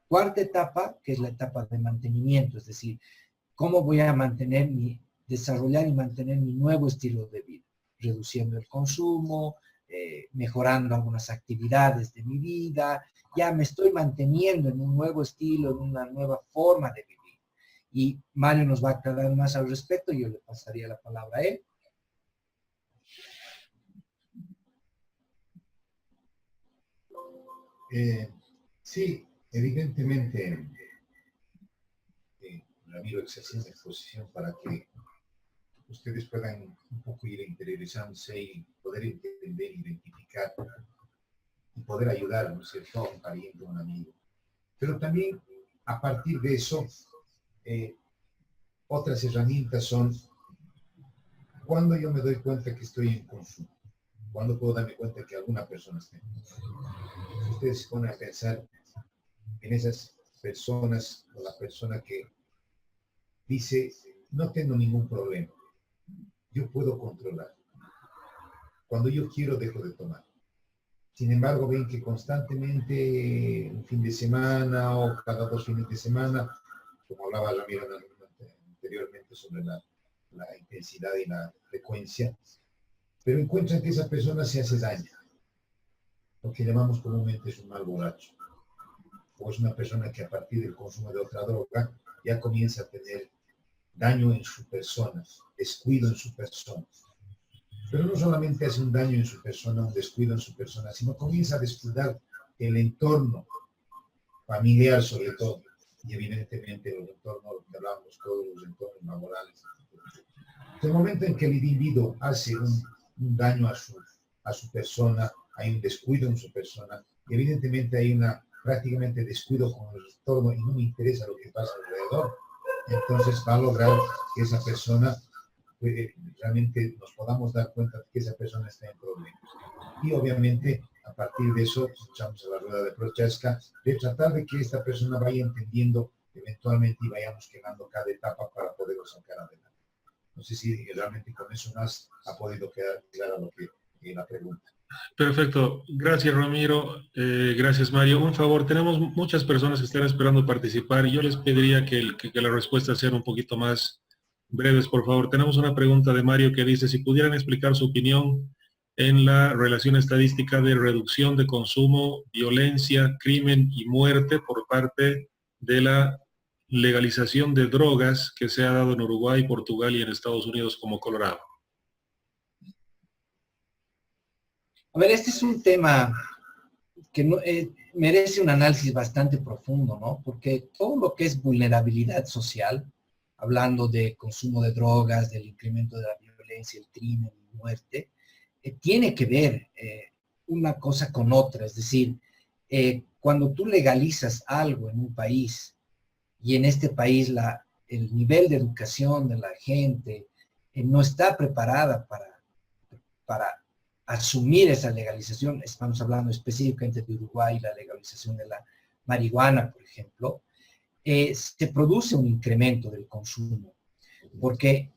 cuarta etapa, que es la etapa de mantenimiento, es decir, cómo voy a desarrollar y mantener mi nuevo estilo de vida, reduciendo el consumo, mejorando algunas actividades de mi vida, ya me estoy manteniendo en un nuevo estilo, en una nueva forma de vivir. Y Mario nos va a aclarar más al respecto, yo le pasaría la palabra a él. Sí, evidentemente, Ramiro exerce esa exposición para que ustedes puedan un poco ir interiorizándose y poder entender, identificar y poder ayudar, ¿no es cierto?, a un pariente, a un amigo. Pero también, a partir de eso, otras herramientas son cuando yo me doy cuenta que estoy en consumo, cuando puedo darme cuenta que alguna persona está en consumo. Si ustedes se ponen a pensar en esas personas, o la persona que dice, no tengo ningún problema, yo puedo controlar. Cuando yo quiero, dejo de tomar. Sin embargo, ven que constantemente, un fin de semana o cada 2 fines de semana, como hablaba Ramiro anteriormente sobre la intensidad y la frecuencia, pero encuentran que esa persona se hace daño. Lo que llamamos comúnmente es un mal borracho. O es una persona que a partir del consumo de otra droga ya comienza a tener daño en su persona, descuido en su persona. Pero no solamente hace un daño en su persona, un descuido en su persona, sino comienza a descuidar el entorno familiar sobre todo, y evidentemente los entornos, lo que hablábamos todos, los entornos laborales. El momento en que el individuo hace un daño a su persona, hay un descuido en su persona, y evidentemente hay prácticamente descuido con el entorno y no me interesa lo que pasa alrededor, entonces va a lograr que esa persona realmente nos podamos dar cuenta de que esa persona está en problemas. Y obviamente, a partir de eso, echamos a la rueda de Prochaska, de tratar de que esta persona vaya entendiendo eventualmente y vayamos quedando cada etapa para poderlo sacar adelante. No sé si realmente con eso más ha podido quedar clara lo que la pregunta. Perfecto. Gracias, Ramiro. Gracias, Mario. Un favor, tenemos muchas personas que están esperando participar y yo les pediría que las respuestas sean un poquito más breves, por favor. Tenemos una pregunta de Mario que dice, si pudieran explicar su opinión en la relación estadística de reducción de consumo, violencia, crimen y muerte por parte de la legalización de drogas que se ha dado en Uruguay, Portugal y en Estados Unidos como Colorado. A ver, este es un tema que merece un análisis bastante profundo, ¿no? Porque todo lo que es vulnerabilidad social, hablando de consumo de drogas, del incremento de la violencia, el crimen y muerte, tiene que ver una cosa con otra. Es decir, cuando tú legalizas algo en un país y en este país el nivel de educación de la gente no está preparada para asumir esa legalización, estamos hablando específicamente de Uruguay, la legalización de la marihuana, por ejemplo, se produce un incremento del consumo, porque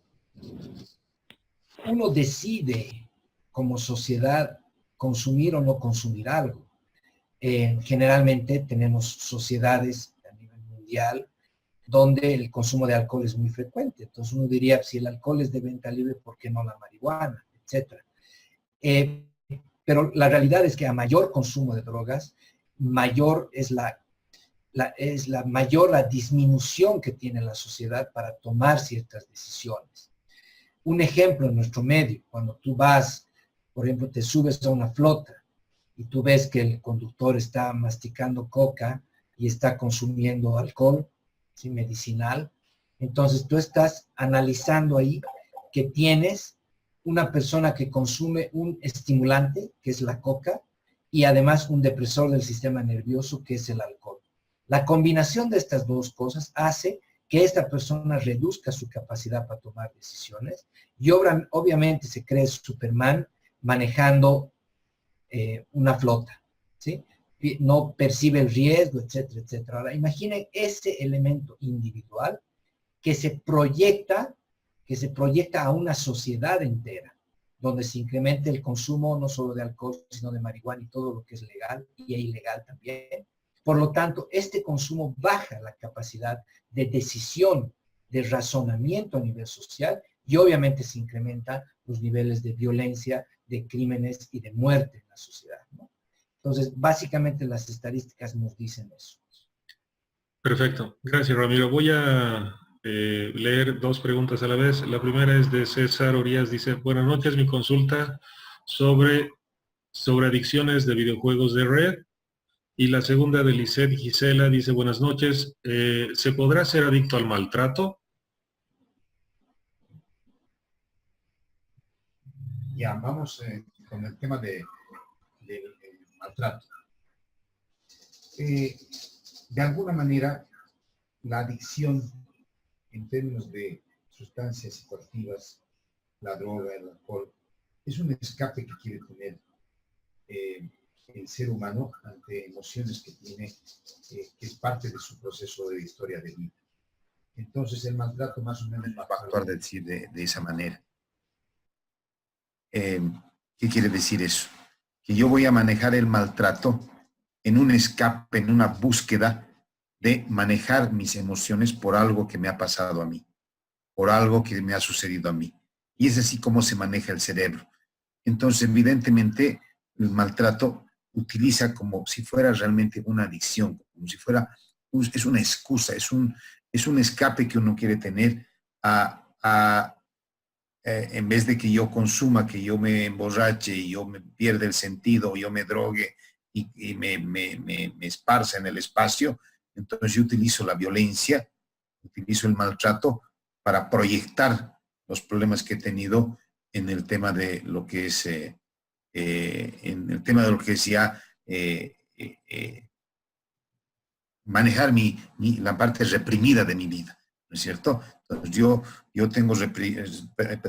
uno decide como sociedad consumir o no consumir algo. Generalmente tenemos sociedades a nivel mundial donde el consumo de alcohol es muy frecuente. Entonces uno diría, si el alcohol es de venta libre, ¿por qué no la marihuana? Etcétera. Pero la realidad es que a mayor consumo de drogas, mayor es la disminución que tiene la sociedad para tomar ciertas decisiones. Un ejemplo en nuestro medio, cuando tú vas, por ejemplo, te subes a una flota y tú ves que el conductor está masticando coca y está consumiendo alcohol, ¿sí?, medicinal, entonces tú estás analizando ahí que tienes una persona que consume un estimulante, que es la coca, y además un depresor del sistema nervioso, que es el alcohol. La combinación de estas dos cosas hace que esta persona reduzca su capacidad para tomar decisiones y obviamente se cree Superman manejando una flota, ¿sí? No percibe el riesgo, etcétera, etcétera. Ahora, imaginen ese elemento individual que se proyecta a una sociedad entera. donde se incrementa el consumo no solo de alcohol, sino de marihuana y todo lo que es legal y ilegal también. Por lo tanto, este consumo baja la capacidad de decisión, de razonamiento a nivel social, y obviamente se incrementan los niveles de violencia, de crímenes y de muerte en la sociedad, ¿no? Entonces, básicamente las estadísticas nos dicen eso. Perfecto. Gracias, Ramiro. Voy a leer dos preguntas a la vez. La primera es de César Orías. Dice, buenas noches, mi consulta sobre adicciones de videojuegos de red. Y la segunda de Lisette Gisela dice, buenas noches, ¿se podrá ser adicto al maltrato? Ya, vamos con el tema del maltrato. De alguna manera, la adicción en términos de sustancias psicoactivas, la droga, el alcohol, es un escape que quiere tener el ser humano ante emociones que tiene, que es parte de su proceso de historia de vida. Entonces, el maltrato más o menos va a actuar de esa manera. ¿Qué quiere decir eso? Que yo voy a manejar el maltrato en un escape, en una búsqueda de manejar mis emociones por algo que me ha pasado a mí, por algo que me ha sucedido a mí. Y es así como se maneja el cerebro. Entonces, evidentemente, el maltrato utiliza como si fuera realmente una adicción, como si fuera, es una excusa, es un escape que uno quiere tener en vez de que yo consuma, que yo me emborrache y yo me pierda el sentido, yo me drogue y me esparza en el espacio, entonces yo utilizo la violencia, utilizo el maltrato para proyectar los problemas que he tenido en el tema de lo que es, en el tema de lo que es ya manejar la parte reprimida de mi vida, ¿no es cierto? Entonces yo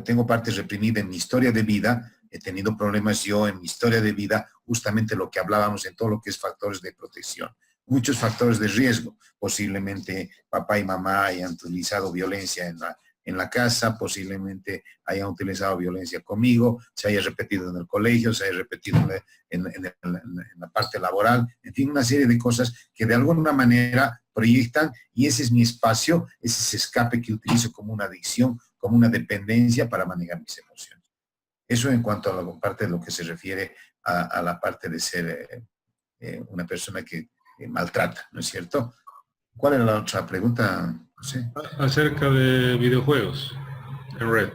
tengo parte reprimida en mi historia de vida, he tenido problemas yo en mi historia de vida, justamente lo que hablábamos en todo lo que es factores de protección. Muchos factores de riesgo, posiblemente papá y mamá hayan utilizado violencia en la casa, posiblemente hayan utilizado violencia conmigo, se haya repetido en el colegio, se haya repetido en la parte laboral, en fin, una serie de cosas que de alguna manera proyectan, y ese es mi espacio, ese es escape que utilizo como una adicción, como una dependencia para manejar mis emociones. Eso en cuanto a la parte de lo que se refiere a la parte de ser una persona que maltrata, ¿no es cierto? ¿Cuál era la otra pregunta? No sé. Acerca de videojuegos en red.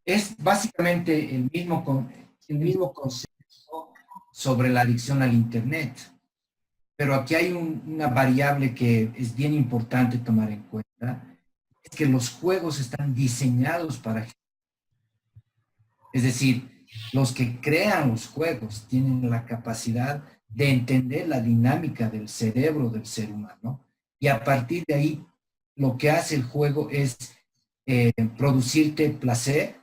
Es básicamente el mismo concepto sobre la adicción al Internet. Pero aquí hay una variable que es bien importante tomar en cuenta, es que los juegos están diseñados para... Es decir, los que crean los juegos tienen la capacidad de entender la dinámica del cerebro del ser humano, y a partir de ahí lo que hace el juego es producirte placer,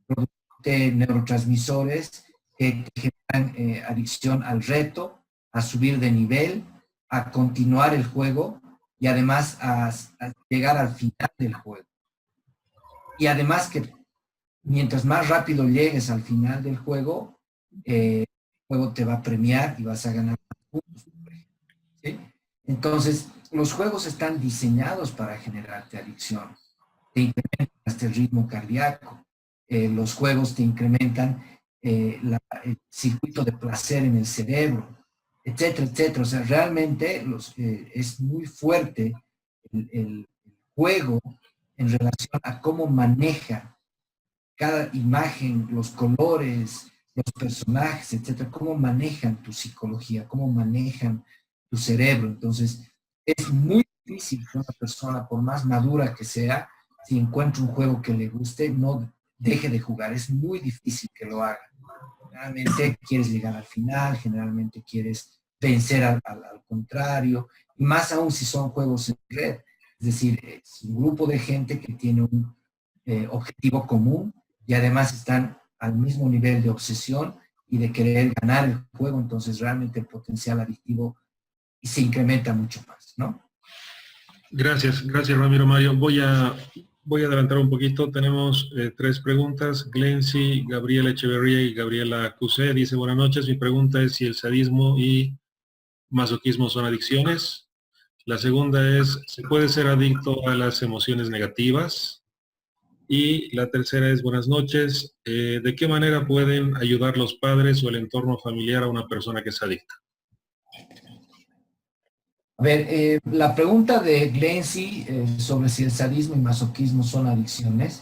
producirte neurotransmisores que te generan adicción al reto, a subir de nivel, a continuar el juego y además a llegar al final del juego. Y además que mientras más rápido llegues al final del juego, el juego te va a premiar y vas a ganar puntos. ¿Sí? Entonces, los juegos están diseñados para generarte adicción. Te incrementan hasta el ritmo cardíaco. Los juegos te incrementan el circuito de placer en el cerebro, etcétera, etcétera. O sea, realmente es muy fuerte el juego en relación a cómo maneja cada imagen, los colores, los personajes, etcétera, cómo manejan tu psicología, cómo manejan tu cerebro. Entonces, es muy difícil que una persona, por más madura que sea, si encuentra un juego que le guste, no deje de jugar. Es muy difícil que lo haga. Generalmente quieres llegar al final, generalmente quieres vencer al contrario, y más aún si son juegos en red. Es decir, es un grupo de gente que tiene un objetivo común y además están al mismo nivel de obsesión y de querer ganar el juego, entonces realmente el potencial adictivo se incrementa mucho más, ¿no? Gracias Ramiro Mario. Voy a voy a adelantar un poquito. Tenemos 3 preguntas. Glency, Gabriela Echeverría y Gabriela Cusé dice: buenas noches. Mi pregunta es si el sadismo y masoquismo son adicciones. La segunda es: ¿se puede ser adicto a las emociones negativas? Y la tercera es: buenas noches. ¿De qué manera pueden ayudar los padres o el entorno familiar a una persona que es adicta? A ver, la pregunta de Glency sobre si el sadismo y masoquismo son adicciones,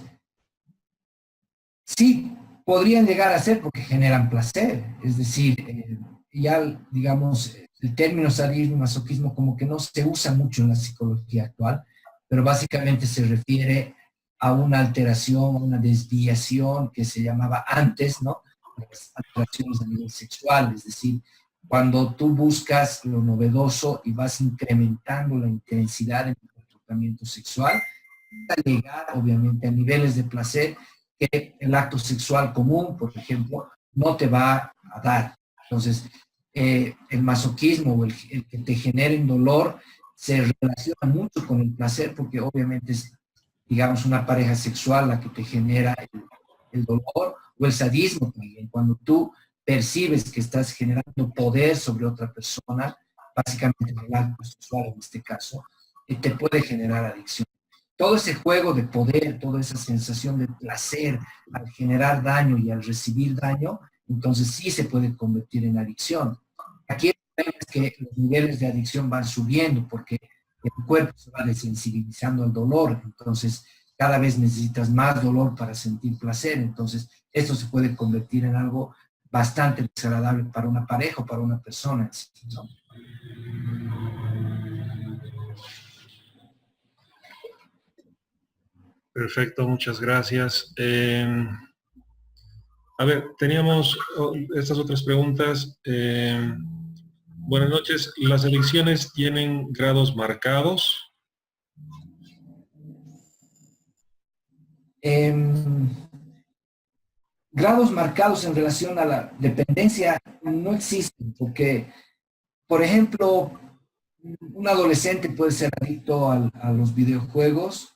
sí podrían llegar a ser porque generan placer. Es decir, ya digamos, el término sadismo y masoquismo como que no se usa mucho en la psicología actual, pero básicamente se refiere a una alteración, una desviación que se llamaba antes, ¿no? Las alteraciones a nivel sexual, es decir, cuando tú buscas lo novedoso y vas incrementando la intensidad en tu comportamiento sexual, hasta llegar obviamente a niveles de placer que el acto sexual común, por ejemplo, no te va a dar. Entonces, el masoquismo o el que te genere dolor se relaciona mucho con el placer porque obviamente es, digamos, una pareja sexual la que te genera el dolor, o el sadismo también, cuando tú percibes que estás generando poder sobre otra persona, básicamente el acto sexual en este caso, te puede generar adicción. Todo ese juego de poder, toda esa sensación de placer al generar daño y al recibir daño, entonces sí se puede convertir en adicción. Aquí el problema es que los niveles de adicción van subiendo porque el cuerpo se va desensibilizando al dolor, entonces cada vez necesitas más dolor para sentir placer, entonces esto se puede convertir en algo bastante desagradable para una pareja o para una persona, ¿no? Perfecto, muchas gracias. A ver, teníamos estas otras preguntas. Buenas noches. ¿Las adicciones tienen grados marcados? Grados marcados en relación a la dependencia no existen, porque, por ejemplo, un adolescente puede ser adicto a los videojuegos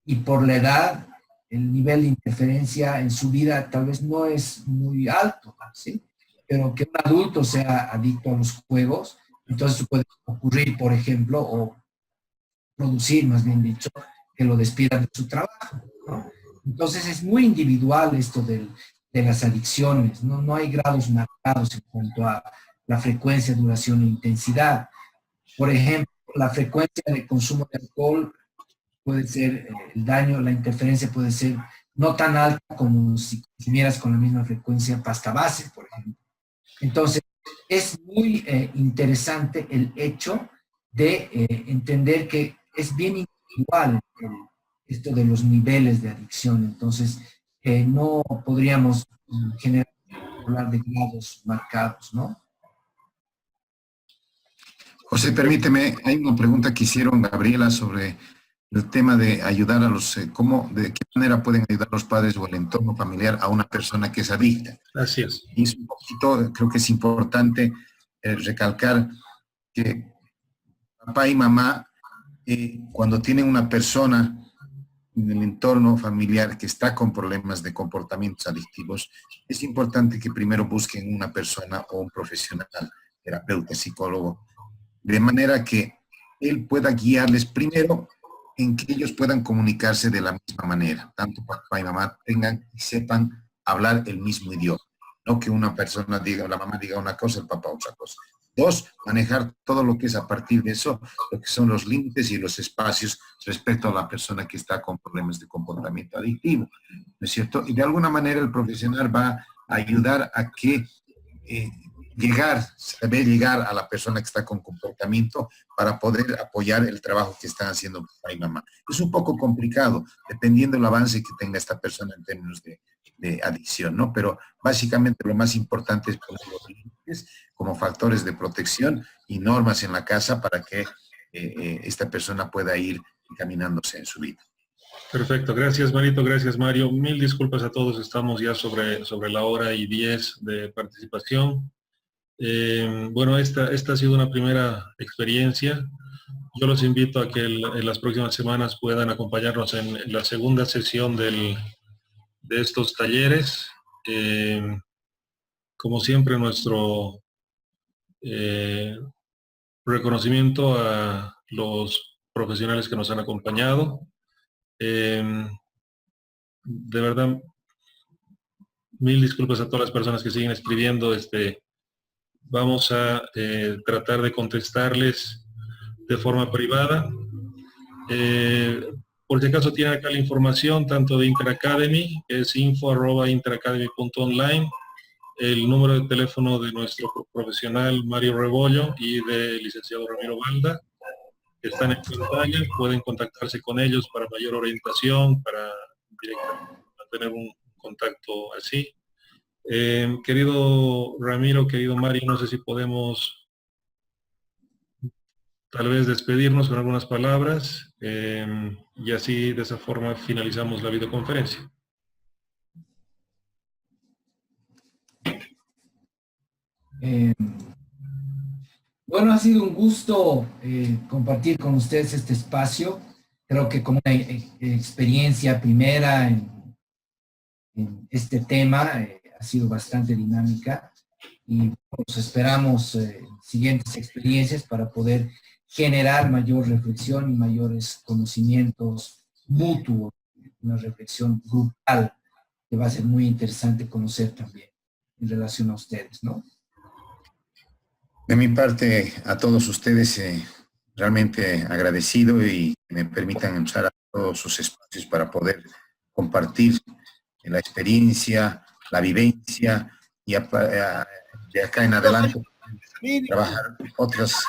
y por la edad el nivel de interferencia en su vida tal vez no es muy alto, ¿sí? Pero que un adulto sea adicto a los juegos, entonces eso puede ocurrir, por ejemplo, o producir, más bien dicho, que lo despidan de su trabajo, ¿no? Entonces es muy individual esto de las adicciones, ¿no? No hay grados marcados en cuanto a la frecuencia, duración e intensidad. Por ejemplo, la frecuencia de consumo de alcohol puede ser, el daño, la interferencia puede ser no tan alta como si consumieras con la misma frecuencia pasta base, por ejemplo. Entonces, es muy interesante el hecho de entender que es bien individual esto de los niveles de adicción. Entonces, no podríamos generar hablar de grados marcados, ¿no? José, permíteme, hay una pregunta que hicieron Gabriela sobre el tema de ayudar a los, de qué manera pueden ayudar los padres o el entorno familiar a una persona que es adicta. Así es. Y es un poquito, creo que es importante recalcar que papá y mamá, cuando tienen una persona en el entorno familiar que está con problemas de comportamientos adictivos, es importante que primero busquen una persona o un profesional, terapeuta, psicólogo, de manera que él pueda guiarles primero en que ellos puedan comunicarse de la misma manera, tanto papá y mamá tengan y sepan hablar el mismo idioma, no que una persona diga, la mamá diga una cosa, el papá otra cosa. 2, manejar todo lo que es a partir de eso, lo que son los límites y los espacios respecto a la persona que está con problemas de comportamiento adictivo, ¿no es cierto? Y de alguna manera el profesional va a ayudar a que saber llegar a la persona que está con comportamiento para poder apoyar el trabajo que están haciendo papá y mamá. Es un poco complicado, dependiendo del avance que tenga esta persona en términos de adicción, ¿no? Pero básicamente lo más importante es poner los límites como factores de protección y normas en la casa para que esta persona pueda ir encaminándose en su vida. Perfecto, gracias Marito, gracias Mario. Mil disculpas a todos, estamos ya sobre la hora y 10 de participación. Bueno, esta ha sido una primera experiencia. yo los invito a que en las próximas semanas puedan acompañarnos en la segunda sesión de estos talleres. Como siempre, nuestro reconocimiento a los profesionales que nos han acompañado. De verdad, mil disculpas a todas las personas que siguen escribiendo. Vamos a tratar de contestarles de forma privada. Por si acaso tienen acá la información tanto de Interacademy, que es info@interacademy.online, el número de teléfono de nuestro profesional Mario Rebollo y del licenciado Ramiro Balda, que están en pantalla. Pueden contactarse con ellos para mayor orientación, para directamente tener un contacto así. Querido Ramiro, querido Mario, no sé si podemos tal vez despedirnos con algunas palabras y así de esa forma finalizamos la videoconferencia. Bueno, ha sido un gusto compartir con ustedes este espacio. Creo que como una experiencia primera en este tema ha sido bastante dinámica y pues, esperamos siguientes experiencias para poder generar mayor reflexión y mayores conocimientos mutuos, una reflexión grupal que va a ser muy interesante conocer también en relación a ustedes, ¿no? De mi parte, a todos ustedes, realmente agradecido y me permitan usar a todos sus espacios para poder compartir la experiencia, la vivencia y de acá en adelante trabajar otros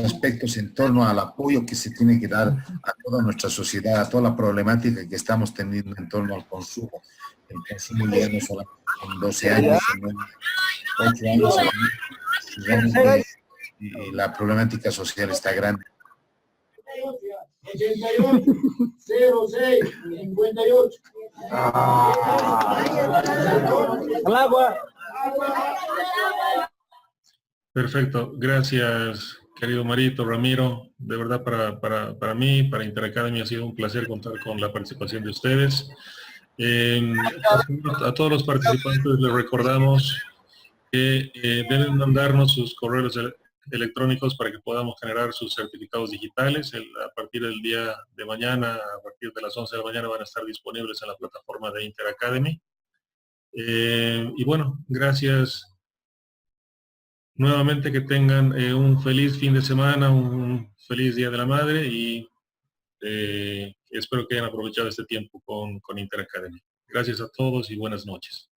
aspectos en torno al apoyo que se tiene que dar a toda nuestra sociedad, a toda la problemática que estamos teniendo en torno al consumo. El consumo ya no solamente en 12 años, sino en 8 años. Realmente, la problemática social está grande. 88, 06, 58. Al agua. Perfecto, gracias querido Marito, Ramiro. De verdad para mí, para Interacademy ha sido un placer contar con la participación de ustedes. A todos los participantes les recordamos que deben mandarnos sus correos electrónicos para que podamos generar sus certificados digitales. A partir del día de mañana, a partir de las 11 de la mañana van a estar disponibles en la plataforma de Interacademy. Y bueno, gracias nuevamente, que tengan un feliz fin de semana, un feliz Día de la Madre y espero que hayan aprovechado este tiempo con Interacademy. Gracias a todos y buenas noches.